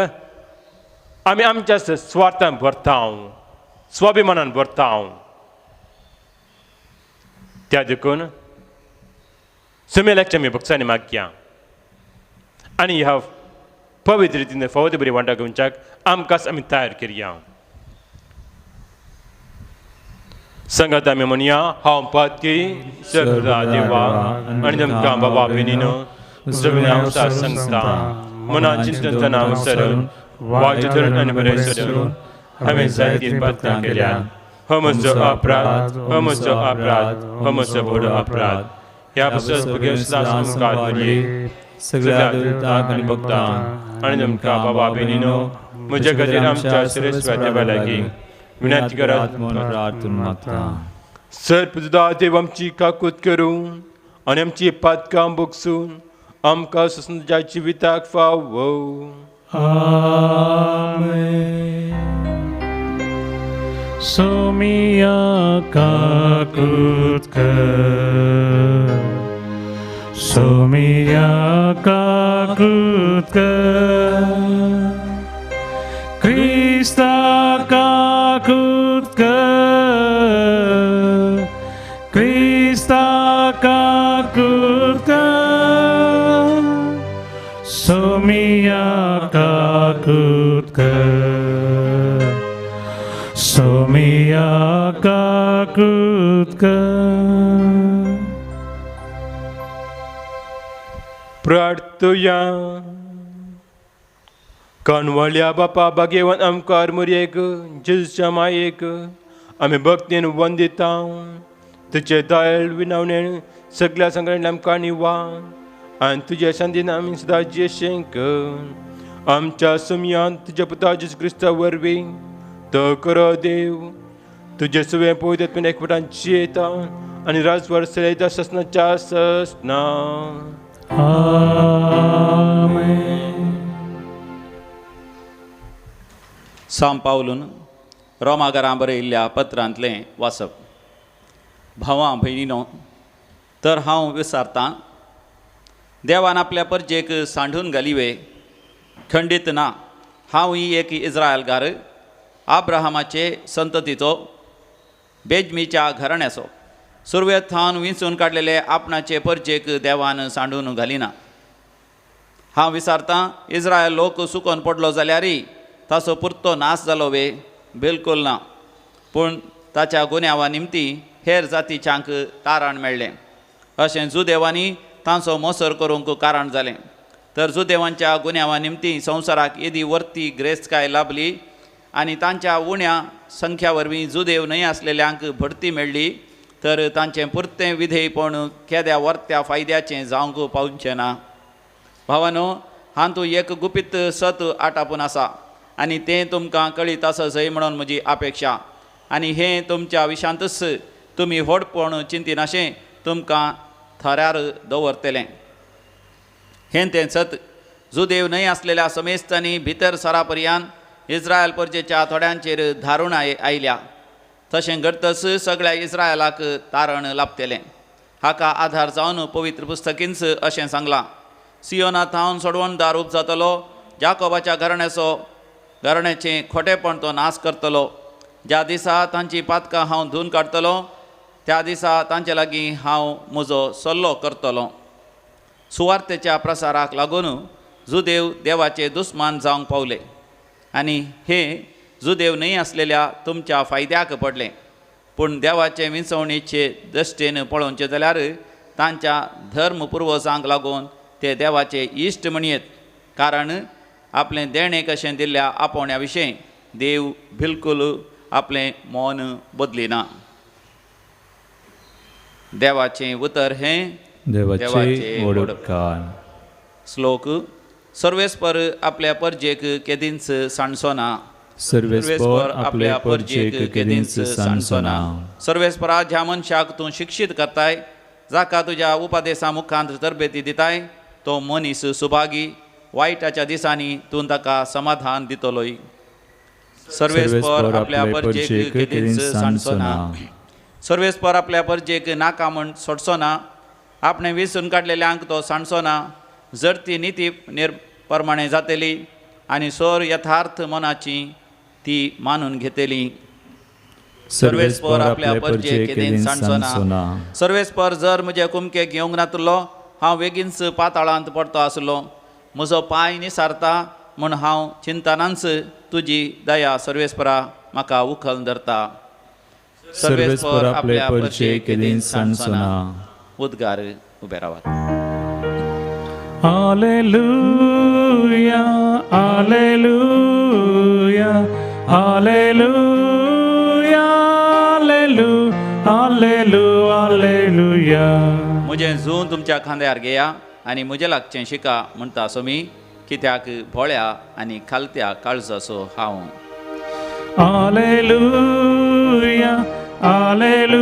आमी आमच्या स्वार्थान भरताव स्वाभिमानान भरताव. त्या देखून सुमेलाच्या आमी भक्तांनी मागया आनी ह्या पवित्र रितीन फावती बरी वांटा घेवच्याक आमकांच आमी तयार करया. संगत आमी म्हणया हांव पातकी सगळा देवा आनी आमकां बाबा भयणीनो सगळ्यांक साथ सांगता मनान चिंतन तणाव सरून वागचे धरून आनी बरें सरून हांवें जायती पातकां केल्या. हो म्हजो अपराध हो म्हजो अपराध हो म्हजो व्हडलो अपराध. ह्या संस्कार करिये सगळ्या दुतांक आनी भक्तांक आनी आमकां बाबा भयणीनो म्हजे खातीर आमच्या श्रेश्ठ देवा लागीं विनंती करात प्रार्थना मागता. सर्पदा देव आमची काकूत करून आनी आमची पातकां बोगसून आमकां सुसंताच्या जिविताक फावो. आमेन. सोमिया काकूत कर सोमिया काकूत कर क्रिस्ता काकूत कर क्रिस्ता काकूत कर Somia kakutka Somia kakutka प्रार्थया कणवळ्या बापा भाग्यवान आमकां मुर्येक जेजूच्या मायेक आमी भक्तीन वंदिता तुजे दयाळ विनवणेन सगळ्या संगड्यांनी आमकां निवा आनी तुज्या शांतीन आमी सदां जेशेंक आमच्या सुमयान तुज्या पुता जेजू क्रिस्ता वरवीं तो करो देव तुजे सुवें पवित्रत्वेन एकवटान जियेता आनी राजवर चलयता ससनाच्या ससना साम पावलून रोमाघरां बरयल्ल्या पत्रांतलें वाचप. भावां भयणीनो, तर हांव विचारतां, देवान आपल्या परजेक सांडून घालिवे खंडीत ना. हांव ही एक इस्रायलकार, आब्राहामाचे संततीचो, बेजमीच्या घराण्याचो. सुरवेत थावन विंचून काडलेले आपणाचे परजेक देवान सांडून घालिना. हांव विचारतां, इस्रायल लोक सुकोन पडलो जाल्यारय ताचो पुरतो नाश जालो वे? बिलकूल ना. पूण ताच्या गुन्यांवा निमती हेर जातीच्यांक तारण मेळ्ळें. अशें जुदेवांनी तांचो मोसर करूंक कारण जालें. तर जुदेवांच्या गुन्यांवा निमती संवसाराक येदी वर्ती ग्रेस्तकाय लाभली आनी तांच्या उण्या संख्या वरवीं जुदेव न्हय आसलेल्यांक भरती मेळ्ळी. तर तांचें पुरतें विधेयपण केद्या वर्त्या फायद्याचें जावंक पावचें ना. भावानो, हातूंत एक गुपीत सत आटापून आसा आनी तें तुमकां कळीत आसय म्हणून म्हजी अपेक्षा. आनी हें तुमच्या विशांतच तुमी व्हडपण चिंतिनाशें तुमकां थऱ्यार दवरतलें. हें तें सत जुदेव न्हय आसलेल्या समेस्तांनी भितर सरा पर्यंत इस्रायल परजेच्या थोड्यांचेर धारूण आयल्या. तशें घडतच सगळ्या इस्रायलाक तारण लाभतलें. हाका आधार जावन पवित्र पुस्तकींच अशें सांगलां, सियोनांत हांव सोडवण दारूप जातलो, जाकोबाच्या घराण्याचें खोटेपण तो नाश करतलो. ज्या दिसा तांची पातकां हांव धुवन काडटलो, त्या दिसा तांचे लागीं हांव म्हजो सल्लो करतलो. सुवार्तेच्या प्रसाराक लागून जुदेव देवाचे दुस्मान जावंक पावले आनी हे जुदेव न्हय आसलेल्या तुमच्या फायद्याक पडलें. पूण देवाचे विंचवणेचे दश्टेन पळोवचें जाल्यार तांच्या धर्म पुर्वजांक लागून ते देवाचे इश्ट म्हणयेत. कारण आपलें देणें कशें दिल्ल्या आपोवण्या विशीं देव बिलकूल आपलें मौन बदलिना. देवाचें उतर हें देवाचे वडकान. श्लोक. सर्वेस्पर आपल्या परजेक केदींच सांडचोना. सर्वेस्पर आपल्या परजेक केदींच सांडचोना. सर्वेस्परा ज्या मनशाक तूं शिक्षीत करताय, जाका तुज्या उपादेशा मुखांत तरबेती दिताय, तो मनीस सुभागी. वायटाच्या दिसांनी तूं ताका समाधान दितलोय. सर्वेस्पर आपल्या परजेक केदींच सांडचोना. सर्वेस्पर आपल्या परजेक नाका म्हण सोडचोना. आपणें विसरून काडलेल्यांक तो सांडचोना. जर ती नीती प्रमाणे जातली आनी सोर यथार्थ मनाची ती मानून घेतली. सर्वेस्पर आपल्या परजेक केदींच सांडचोना. सर्वेस्पर जर म्हजे कुमकेक घेवंक नातलो, हांव बेगीनच पाताळांत पडतो आसलो. म्हजो पांय निसारता म्हूण हांव चिंतनांच तुजी दया सर्वेस्परा म्हाका उखल धरता. सर्वेस्पर आपल्या परजेक केदींच सांडचोना. उद्गार उबे रावात. Alleluia, Alleluia, Alleluia, Alleluia, Alleluia, Alleluia. म्हजें झूं तुमच्या खांद्यार घेया आनी म्हजे लागचें शिका म्हणटा सोमी, कित्याक भोळ्या आनी खालत्या काळजाचो हांव. Alleluia, Alleluia,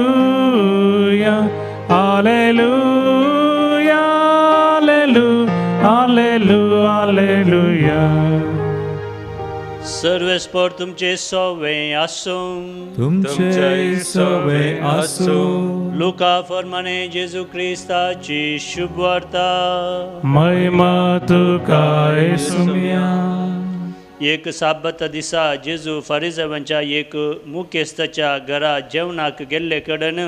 Alleluia, Alleluia, Alleluia, Alleluia. सर्वेस्पर तुमचे सवे आसूं. तुमचे सवे आसूं. लुका फर्माने जेजू क्रिस्ताची शुभ वार्ता. महिमा तुका येसुमिया. एक साबत दिसा जेजू फारिझेवांच्या एक मुखेस्ताच्या घरा जेवणाक गेल्ले कडेन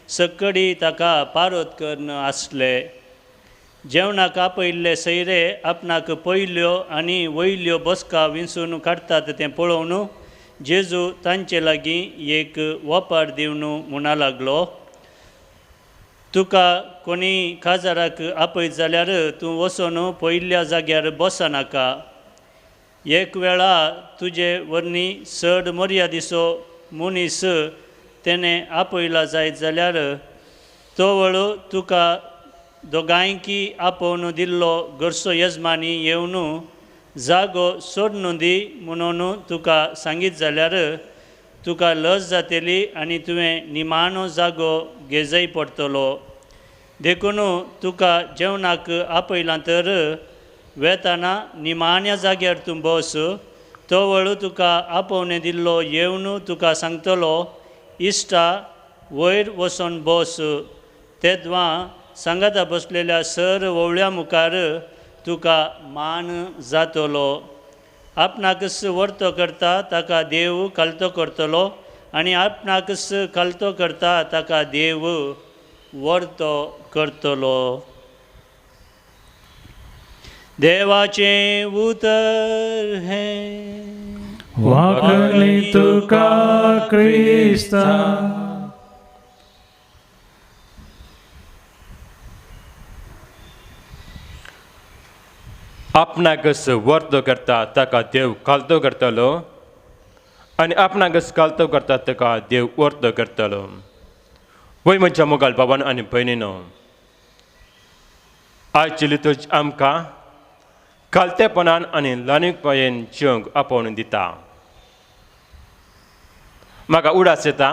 सकडी ताका पारोत करून आसले. जेवणाक आपयल्ले सैरे आपणाक पयल्यो आनी वयल्यो बसका विंचून काडटात तें पळोवन जेजू तांचे लागीं एक वपार दिवन म्हणा लागलो, तुका कोणी काजाराक आपयत जाल्यार तूं वचून पयल्या जाग्यार बसनाका. एक वेळा तुजे वर्णी चड मर्यादिचो मनीस तेणें आपयला जायत जाल्यार तो वेळ तुका दोगांयकी आपोवन दिल्लो घरचो यजमानी येवन जागो सोडून दी म्हणून तुका सांगीत जाल्यार तुका लज जातली आनी तुवें निमाणो जागो घेजय पडटलो. देखून तुका जेवणाक आपयलां तर वेताना निमाण्या जाग्यार तूं बस. तो वेळ तुका आपोवणे दिल्लो येवन तुका सांगतलो, इश्टा वयर वचून बस. तेदवां सांगाता बसलेल्या सर वळ्या मुखार तुका मान जातलो. आपणाकच वर्तो करता ताका देव कालतो करतलो आनी आपणाकच कालतो करता ताका देव वर्तो करतलो. देवाचें उतर हें वाकली तुका क्रिस्ता. आपणाकच वर्तो करता ताका देव कालतो करतलो आनी आपणाकच कालतो करता ताका देव वर्तो करतलो. वय म्हज्या मोगाल बाबान आनी भयणीनो, आयची लितूज आमकां कालतेपणान आनी ल्हानूपणान जिवंक आपोवन दिता. म्हाका उडास येता,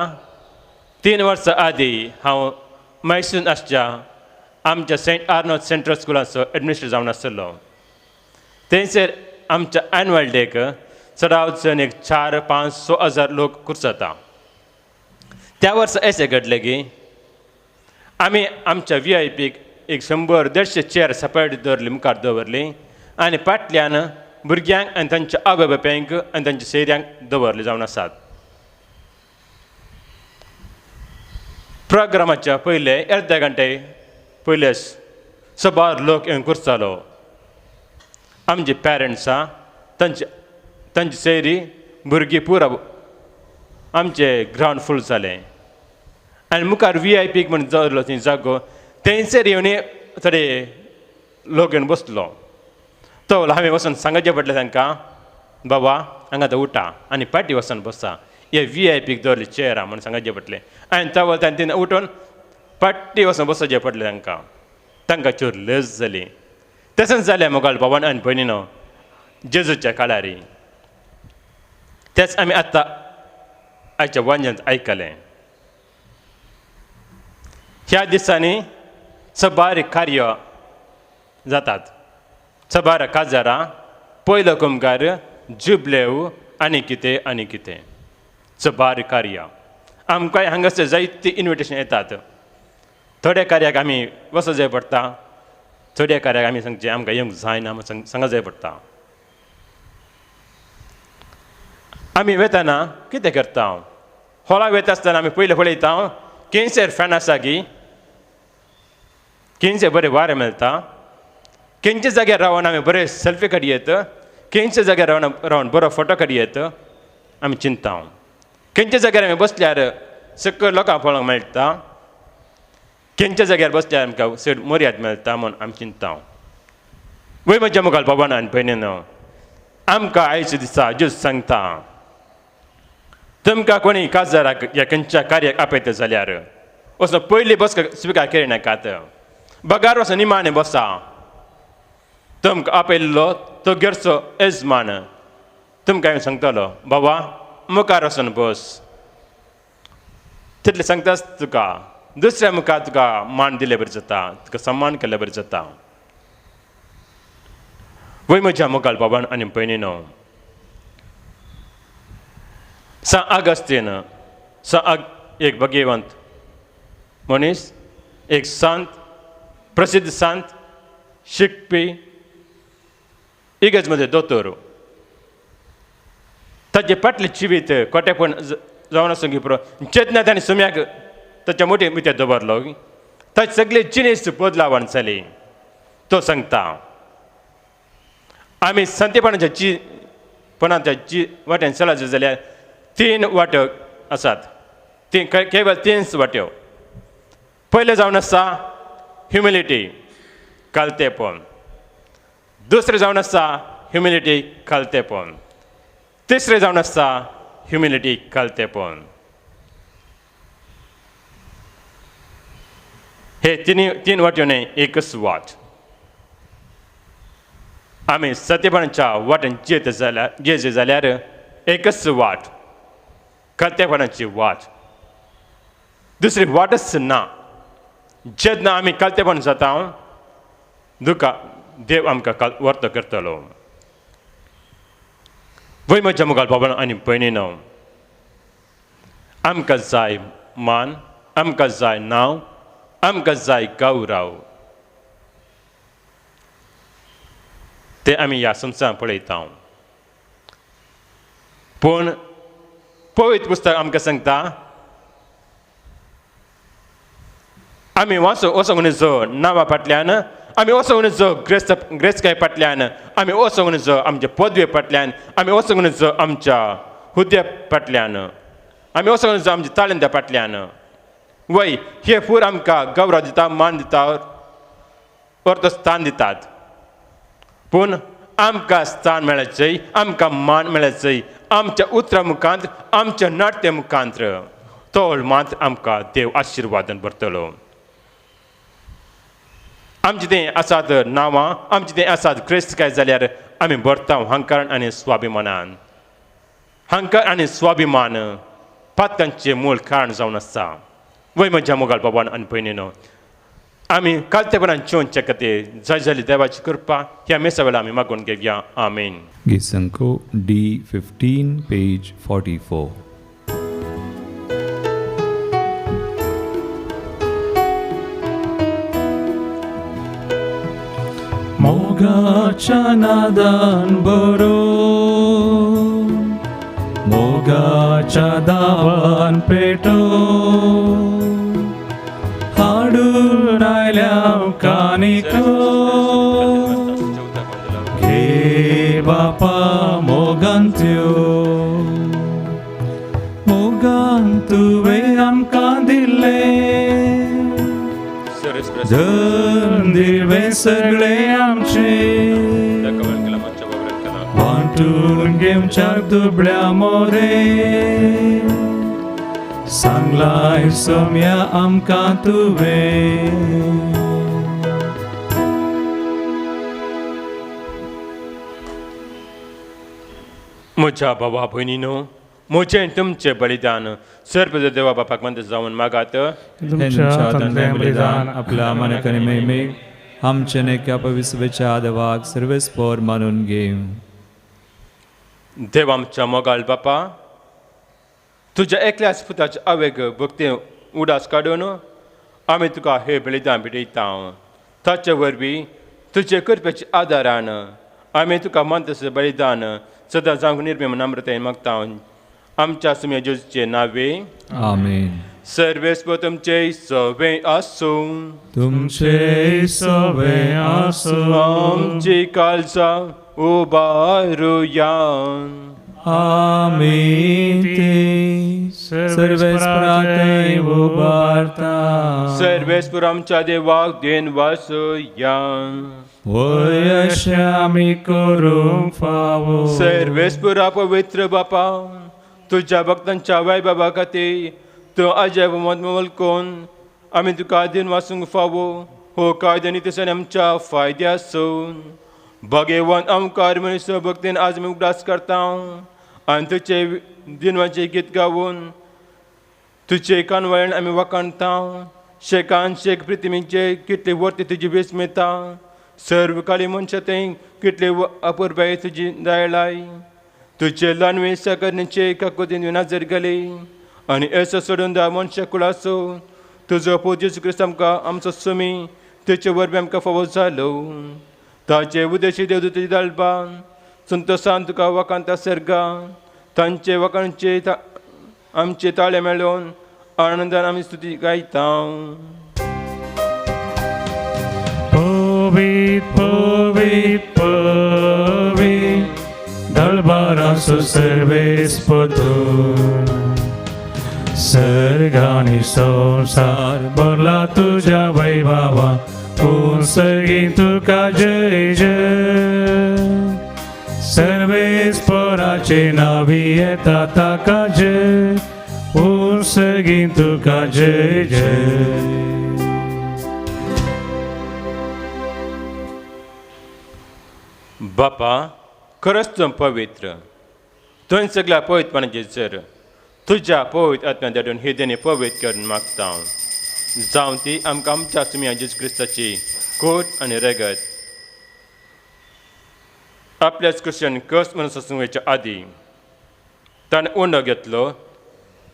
3 वर्सां आदीं हांव मैसूर आसच्या आमच्या सेंट आर्नोल्ड सेंट्रल स्कुलाचो एडमिनिस्ट्रेटर जावन आसलो. थंयसर आमच्या एन्युअल डेक चडावचून एक 4-5-6 हजार लोक कुर्सता. त्या वर्सा अशें घडलें की आमी आमच्या VIP एक 100-150 चेअर सेपरेट दवरली, मुखार दवरली आनी फाटल्यान भुरग्यांक आनी तांच्या आवय बापायंक आनी तांच्या सयऱ्यांक दवरले जावन आसात. प्रोग्रामाच्या पयले अर्दे घंटे पयलेच सबार लोक येवन कुर्सलो. आमचे पेरंट्सां, तांची सयरी, भुरगीं पुरो आमचे ग्रावंड फूल जालें. आनी मुखार VIP म्हण दवरलो थंय जागो, थंयसर येवन थोडे लोक येवन बसलो. तो हांवें वचून सांगचें पडलें तांकां, बाबा हांगा आतां उठा आनी फाटीं वचून बसा, हे VIP दवरली चेअरां म्हण सांगचें पडलें. आनी तो तांणी उठून फाटीं वचून बसचें पडलें तांकां चूर लज जाली. तशेंच जालें मोगाल बाबान आनी भयणीनो जेजूच्या काळार. तेच आमी आतां आयच्या वांज्यांत आयकलें. ह्या दिसांनी सबार कार्य जातात, सबार काजारां, पयलो कुमगार, जुबलेव आनी कितें सबार कार्य. आमकां हांगासर जायती इन्विटेशन येतात. थोड्या कार्याक आमी वचूं जाय पडटा, थोड्या कार्याक आमी सांगचें आमकां येवंक जायना म्हूण सांगूंक जाय पडटा. आमी वेताना कितें करता, हॉलाक वयता आसतना आमी पयलें पळयता खंयसर फॅन आसा की, खंयसर बरें वारें मेळटा, खंयच्या जाग्यार रावन आमी बरें सेल्फी काडयेत, खंयच्या जाग्यार रावन बरो फोटो काडयेत, आमी चिंता. खंयच्या जाग्यार आमी बसल्यार सकयल लोकांक पळोवंक मेळटा, खंयच्या जाग्यार बसल्यार आमकां चड मर्याद मेळटा म्हूण आमी चिंता. वय म्हज्या मुखार बाबान आनी भयणीनो, आमकां आयच्या दिसा जेजू सांगता, तुमकां कोणी काजाराक या खंयच्या कार्याक आपयता जाल्यार वचून पयली बसका स्विकार करिनाकात, बगार वचून निमाणें बसा. तुमकां आपयल्लो तो घरचो यजमान तुमकां हांवें सांगतलो, बाबा मुखार वचून बस. तितलें सांगताच तुका दुसऱ्या मुखार तुका मान दिलें बरें जाता, तुका सन्मान केलें बरें जाता. वय म्हज्या मुखार बाबान आनी भयणीनो, सांत ऑगस्टीन एक भगवंत मनीस, एक संत, प्रसिद्ध संत, शिकपी, इगर्जमध्ये दोतोर. ताचे फाटलें जिवीत कोटेपण जावन आसूं की पुरो चेतना ताणें सुम्याक ताच्या मोठी मित्याक दवरलो. ताची सगळी जिनीस बदलावण जाली. तो सांगता आमी संतेपणाच्या वाट्यान चलत जाल्यार 3 वाट्यो आसात केवळ 3 वाट्यो पयले जावन आसा ह्युमिलिटी कालतेपण दुसरें जावन आसा ह्युमिलिटी कालतेपण तिसरें जावन आसा ह्युमिलिटी कालतेपण हे 3 वाट्यो न्हय एकच वाट आमी सत्यपणाच्या वाटेन जे जाल्यार एकच वाट कालतेपणाची वाट दुसरी वाटच ना जेन्ना आमी कालतेपण जाता दुका देव आमकां वर्त करतलो वय म्हज्या मुखार बाबान आनी भयणीनो आमकां जाय मान आमकां जाय नांव आमकां जाय गौरव ते आमी ह्या संवसारांत पळयता पूण पवित्र पुस्तक आमकां सांगता आमी वचूंक नजो नांवा फाटल्यान आमी वचूंक नजो ग्रेस्तकाय फाटल्यान आमी वचूंक नजो आमच्या पदवे फाटल्यान आमी वचूंक नजो आमच्या हुद्द्या फाटल्यान आमी वचूंक नजो आमच्या ताळंत्या फाटल्यान वय हे पूर आमकां गौरव दिता मान दिता अर्थ स्थान दितात पूण आमकां स्थान मेळचें आमकां मान मेळचें आमच्या उतरां मुखांत आमच्या नाट्य मुखांत तो मात्र आमकां देव आशिर्वादान भरतलो आमचें तें आसात नांवां आमचें तें आसात क्रिस्तकाय जाल्यार आमी भरता हंकार आनी स्वाभिमानान हंकार आनी स्वाभिमान पातकांचें मूळ कारण जावन आसा वय म्हज्या मुखार बाबान आनी भयणीनो आमी कालतेपणान जिवनचे खातीर जाय जाली देवाची कृपा ह्या मेसा वेळा आमी मागून घेवया आमेन गीत D15 page 44 मोगाच्या नादान बरो मोगाच्या दावान पेटो हाडून आयल्या कानिको घे बापा मोगांत्यो मोगान तुवें आमकां दिल्ले धन दिवे सगळे आमचे वांटून घेवच्या दुबळ्या मोरे सांगलाय सोम्या आमकां तुवें म्हज्या भावा भयणीनो म्हजें तुमचें बलिदान सर्व देवा बापाक मंद जावन मागात तुमच्या तंद्रें बलिदान आपल्या मनकने मेमेक आमचे नेक्या पवित्रच्या देवाक सर्वेस्पोर मानून घेव देव आमच्या मोगाळ बापा तुज्या एकल्याच पुताचे आवेग भक्ती उडास काडून आमी तुका हे बलिदान भेटयता ताचे वरवीं तुजे कृपेच्या आदारान आमी तुका मंतस बलिदान सदां जावंक निर्मेम नम्रतायेन मागता आमच्या सुम्या जेजूचे नावे आमेन सर्वेस्व तुमचे सवे आसूं तुमचे सवे आसूं आमची काळजा उबारुया आमीन ते सर्वेस्पराते उबारता सर्वेस्वर आमच्या देवाक देन वासुया वय अशें आमी करूंक फावो सर्वेस्परा पवित्र बापा तुज्या भक्तांच्या वैभवा खातीर तूं अजय मोल कोण आमी तुका दिन वाचूंक फावो हो कायदे नितसान आमच्या फायद्या आसून भगवान आमकां मनीस भक्तीन आज आमी उगडास करता आनी तुजे दिनवाचे गीत गावून तुजे कानवळ्यान आमी वखणटा शेकान शेक प्रिथिवीचे कितले वर्ती तुजी विस्मिता सर्व काळी मनशां थंय कितले अपुरबाय तुजी दयलाय तुजे ल्हानवे सकरण्याचे काकुतीन नजर घाली आनी ऐसो सोडून दा मनशा कुळासो तुजो पो जेजू क्रिस्त आमकां आमचो सुमी तेचे वरवीं आमकां फावो जालो ताचे उदेशी देवदूत धाडपान संतोशान तुका वखांता सर्गा तांचे वखाणचे आमचे ताळे मेळोवन आनंदान आमी स्तुती गायता पवित्र pavit, दळबारासो सर्वेस पतून सर्गानी संसार भरला तुझ्या वैभवा सर्गी तुका जय जय सर्वेस पराचे नावी येता ताका जय सर्गी तुका जय जय. बापा खरंच तू पवित्र तुवें सगळ्या पवित्रपणाचे जर तुझ्या पवित्र आत्म्या धाडून ही देणी पवित्र करून मागता जावं ती आमकां आमच्या सुम्या जेजू क्रिस्ताची कोट आनी रगत आपल्याच क्रिश्चन कस म्हणून ससूंगेच्या आदी ताणें उंडो घेतलो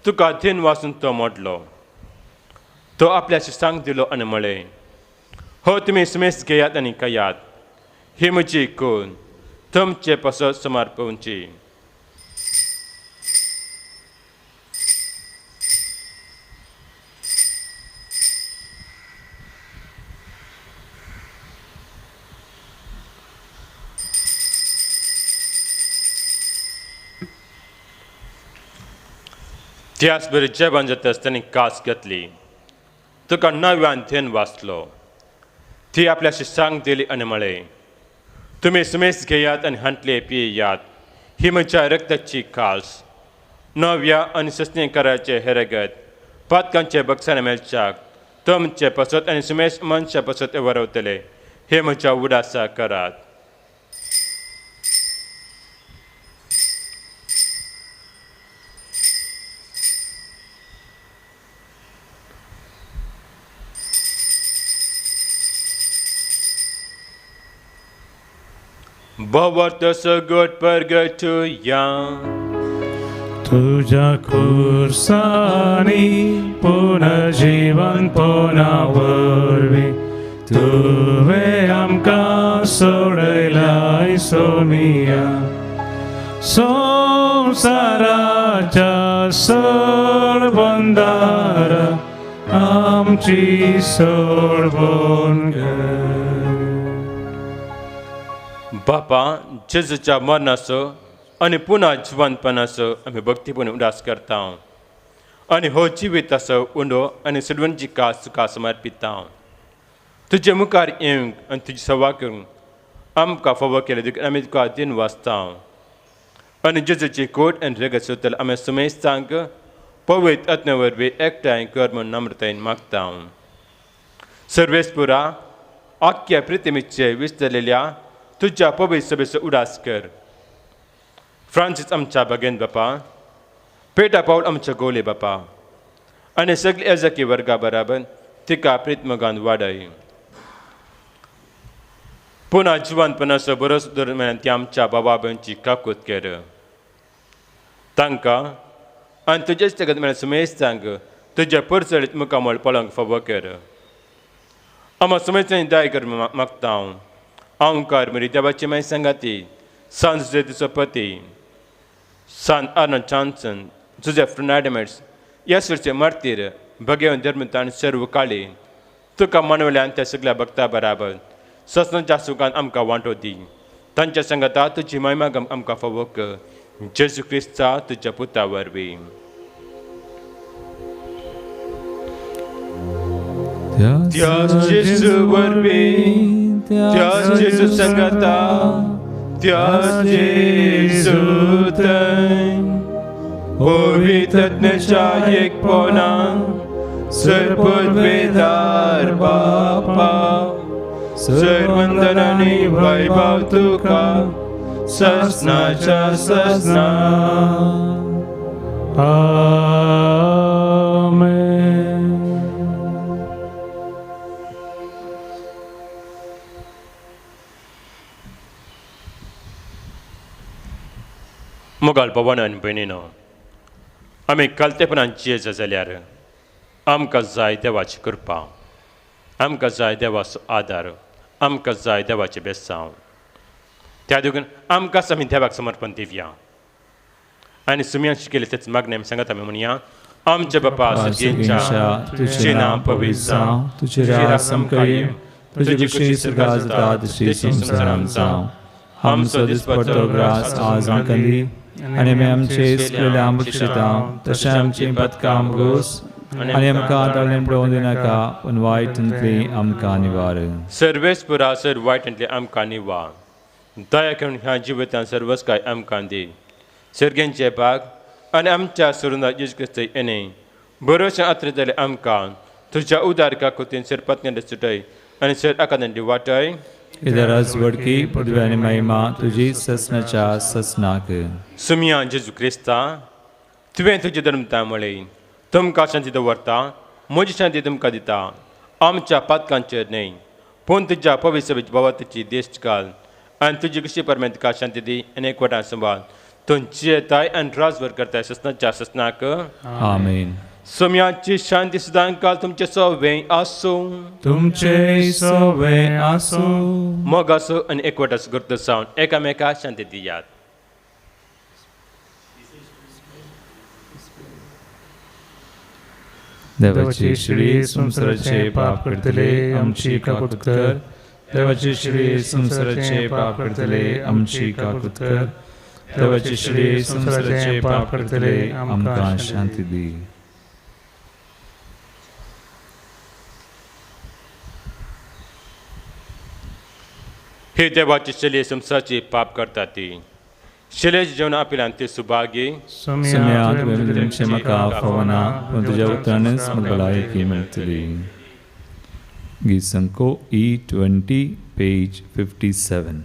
तुका धीन वाचून तो मोडलो तो आपल्या शिश्यांक दिलो आनी म्हळें हो तुमी सुमेस घेयात आनी खायात ही म्हजी खून तुमचे पसत समर्पणची. त्याच बरी जेवण जाता आसतना कास घेतली तुका नव्यान धेन वाचलो ती आपल्या शिश्यांक दिली आनी म्हळें तुमी सुमेस घेयात आनी हांतले पियेयात ही म्हज्या रक्ताची कास नव्या आनी सस्नेकाराचे हे रगत पातकांचे बक्षाने मेलच्याक तुमचे पसत आनी सुमेस मनशा पसत वरवतले हे म्हज्या उडासा करात. Bawarta sagot pergatuya तुझ्या खुर्सानी पुनर्जीवन पुनावरवी तुवें आमकां सोडयलाय सोमिया संवसाराच्या सोडबंदार आमची सोडबोन कर. बापा जेजूच्या मरणाचो आनी पुन्हा जिवंतपणाचो आमी भक्तीपण उदास करता आनी हो जिविताचो उंडो आनी सडवणची कास तुका समर्पिता. तुजे मुखार येवंक आनी तुजी सेवा करूंक आमकां फावो केले देखून आमी तुका दिन वाचता आनी जेजूची कोट आनी रगत सोदतले आमी सुमेस्तांक पवित्र आत्म्या वरवीं एकठांय कर म्हूण नम्रतायेन मागता. सर्वेस्पुरा आख्या पृथ्वीचे विस्तरलेल्या तुझ्या पवित्र सभेचो उडास कर. फ्रांसीस आमच्या भगेन बापा पेटा पावल आमच्या गोले बापा आनी सगळी येजकी वर्गा बराबर तिका प्रितमगान वाडय. पुन्हा जिवंतपणाचो बरोच दरम्यान ती आमच्या बाबा भयणची काकूत कर तांकां आनी तुजेच जगत मेळ्या सुमेस्तांक तुज्या परचळीत मुखामळ पळोवंक फावो कर. आमी सुमेस्तांनी दाय कर मागता हांव कार म्हरी देवाची माय सांगाती सान जुजेतीचो पती सान आर्नल्ड जॉन्सन जुजेफ फ्रनाडमेट्स येसुचे मार्तीर भगेवन धर्मता आनी सर्व काळी तुका मनवल्यान त्या सगळ्या भक्ता बराबर ससनाच्या सुखान आमकां वांटो दी. तांच्या संगता तुजी महिमा आमकां फावो कर जेजू क्रिस्ता तुज्या पुता वरवीं. त्याच जेजू वरवीं त्याच जेजू संगता त्याच जेजू थंय पवित्रत्वाच्या एकपणान सरपद वेदार बापा सर्वंदन आनी वैभव तुका ससनाच्या ससना. आमेन. मुगाल पवन आनी भयणीनो आमी कालतेपणान जियेजा जाल्यार आमकां जाय देवाची कृपा आमकां जाय देवाचो आदार आमकां जाय देवाचें बेसांव त्या देखून आमकांच आमी देवाक समर्पण दिवया आनी सुमयान शिकयलें तेच मागणें आमी सांगत आमी म्हणया आमचे बापा सुर्गेच्या तुजें नांव पवित्र जावं तुजें राज्य येवं तुझी कुशी सुरगा जाता तशी संसारान जावं आमचो दिसपट्टो ग्रास आज कंदी आनी आमी आमचे इस्किल्ले आंबुक्षिता तशें आमची पदकां आमगोस आनी आमकां तळेन पडोवंक दिनाका पूण वायटांतली आमकां निवार सर्वेस्परा सर वायटांतले आमकां निवार दया करून ह्या जिवितांत सर्वच काय आमकां दी सर्गेंचे पाग आनी आमच्या सोडून येशू क्रिस्त येणे बरोवचें आत्र जाल्यार आमकां तुज्या उदारका कोतीन सर पत्न्यान सुटय आनी सर आकांतांनी वाटय इदरज वडकी पदवी आनी महिमा तुजी ससनाच्या ससनाक सुमिया जेजू क्रिस्ता तुवें तुजे धर्मता म्हळें तुमकां शांती दवरता म्हजी शांती तुमकां दिता आमच्या पातकांचेर न्हय पूण तुज्या पवित्र भवातेची देश घाल आनी तुजी कशी परमेन तुका शांती दी आनी एकवटान सांबाळ तुमची येताय आनी राजभर करताय ससनाच्या ससनाक आमीन सुमयाची शांती सदांकाळ तुमचे सवें आसूं तुमचे सवे आसूं मोग आसूं आनी एकवटास करता सावन एकामेकाक शांती दियात देवाची श्री संसाराचे पाप करतले आमची काकूत कर देवाची श्री संसाराचे पाप करतले आमची काकूत कर देवाची श्री संसाराचे पाप करतले आमकां शांती दी हे देवाची शैली संसाराची पाप करता ती शैलेच्या जेवण आपल्यान ती सुभागी सुम्या तुमचे म्हाका फवना पूण तुज्या उतरानच म्हाका भलायकी मेळटली गीत संको E20 पेज 57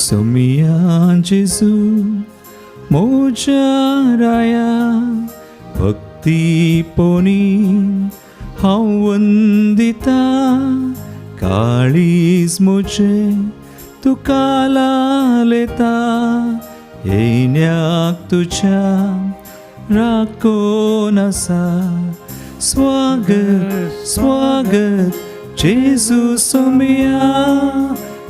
सुमिया जेजू मोज्या राया भक्ती पोनी हांव वंदिता काळीज म्हजे तुका लालेता येण्याक तुज्या राखोन आसा स्वागत स्वागत जेजू सुमिया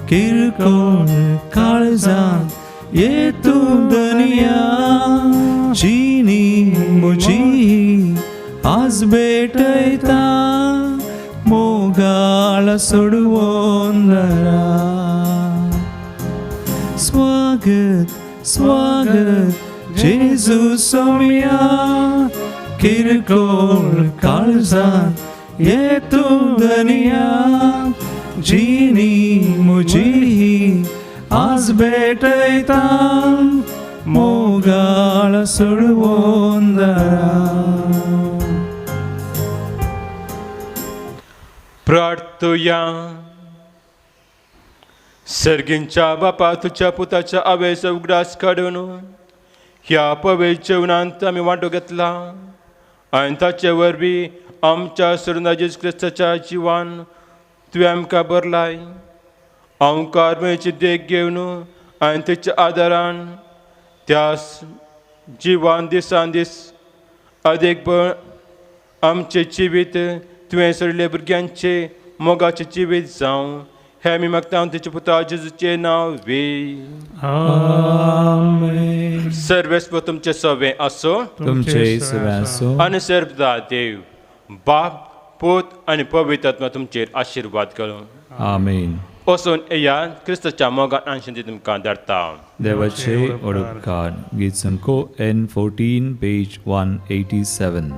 किरकोळ काळजांत ये तूं दनिया जिनी म्हजी आज भेटयता मोगाळ सोडवून स्वागत स्वागत जेजू सोमिया किरकोळ काळजांत ये तूं दनिया जिनी म्हजी आज भेटयता मोगाळ सोडवून प्रार्थुया सर्गींच्या बापा तुझ्या पुताच्या आवेश उगडास काडून ह्या पवित्र जेवणांत आमी वांटो घेतला आनी ताचे वरवीं आमच्या सोडून येशू क्रिस्ताच्या जिवान तुवें आमकां भरलाय हांव कार्मेची देख घेवन आनी तेच्या आदारान त्या जिवान दिसान दीस अदेक बळ आमचें जिवीत तुवें सोडिल्ले भुरग्यांचे मोगाचें जिवीत जावं हें आमी मागता तेच्या पुता जेजूचें नांव वे आमेन सर्वेस्व तुमचें सवें आसूं तुमचे सवें आसूं आनी सर्वदा देव बाप पूत आनी पवित्र आत्मा तुमचेर आशिर्वाद करूं आमीन वचून येयात क्रिस्ताच्या मोगान आनी शांती तुमकां धाडटा देवाचे ओडपकार गीत संको N14 पेज 187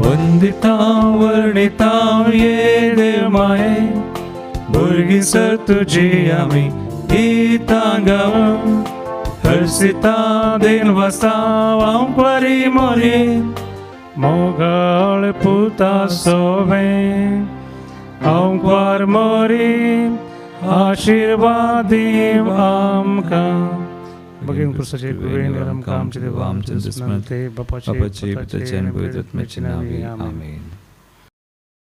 वंदिता वर्णिता ये देव माये भुरगीं सर तुजी आमी गीतां गावूं हर्षिता दिन वसा वांपरी मोरी मोगाळ पुता सोवें वांपर मोरी आशीर्वाद दीव आमकां बघीन कृष्णाचे गुरुवेन आमकां आमचे देव आमचे दुश्मन ते बापाचे पिताचे आनी पवित्र आत्म्याचे नावे आमीन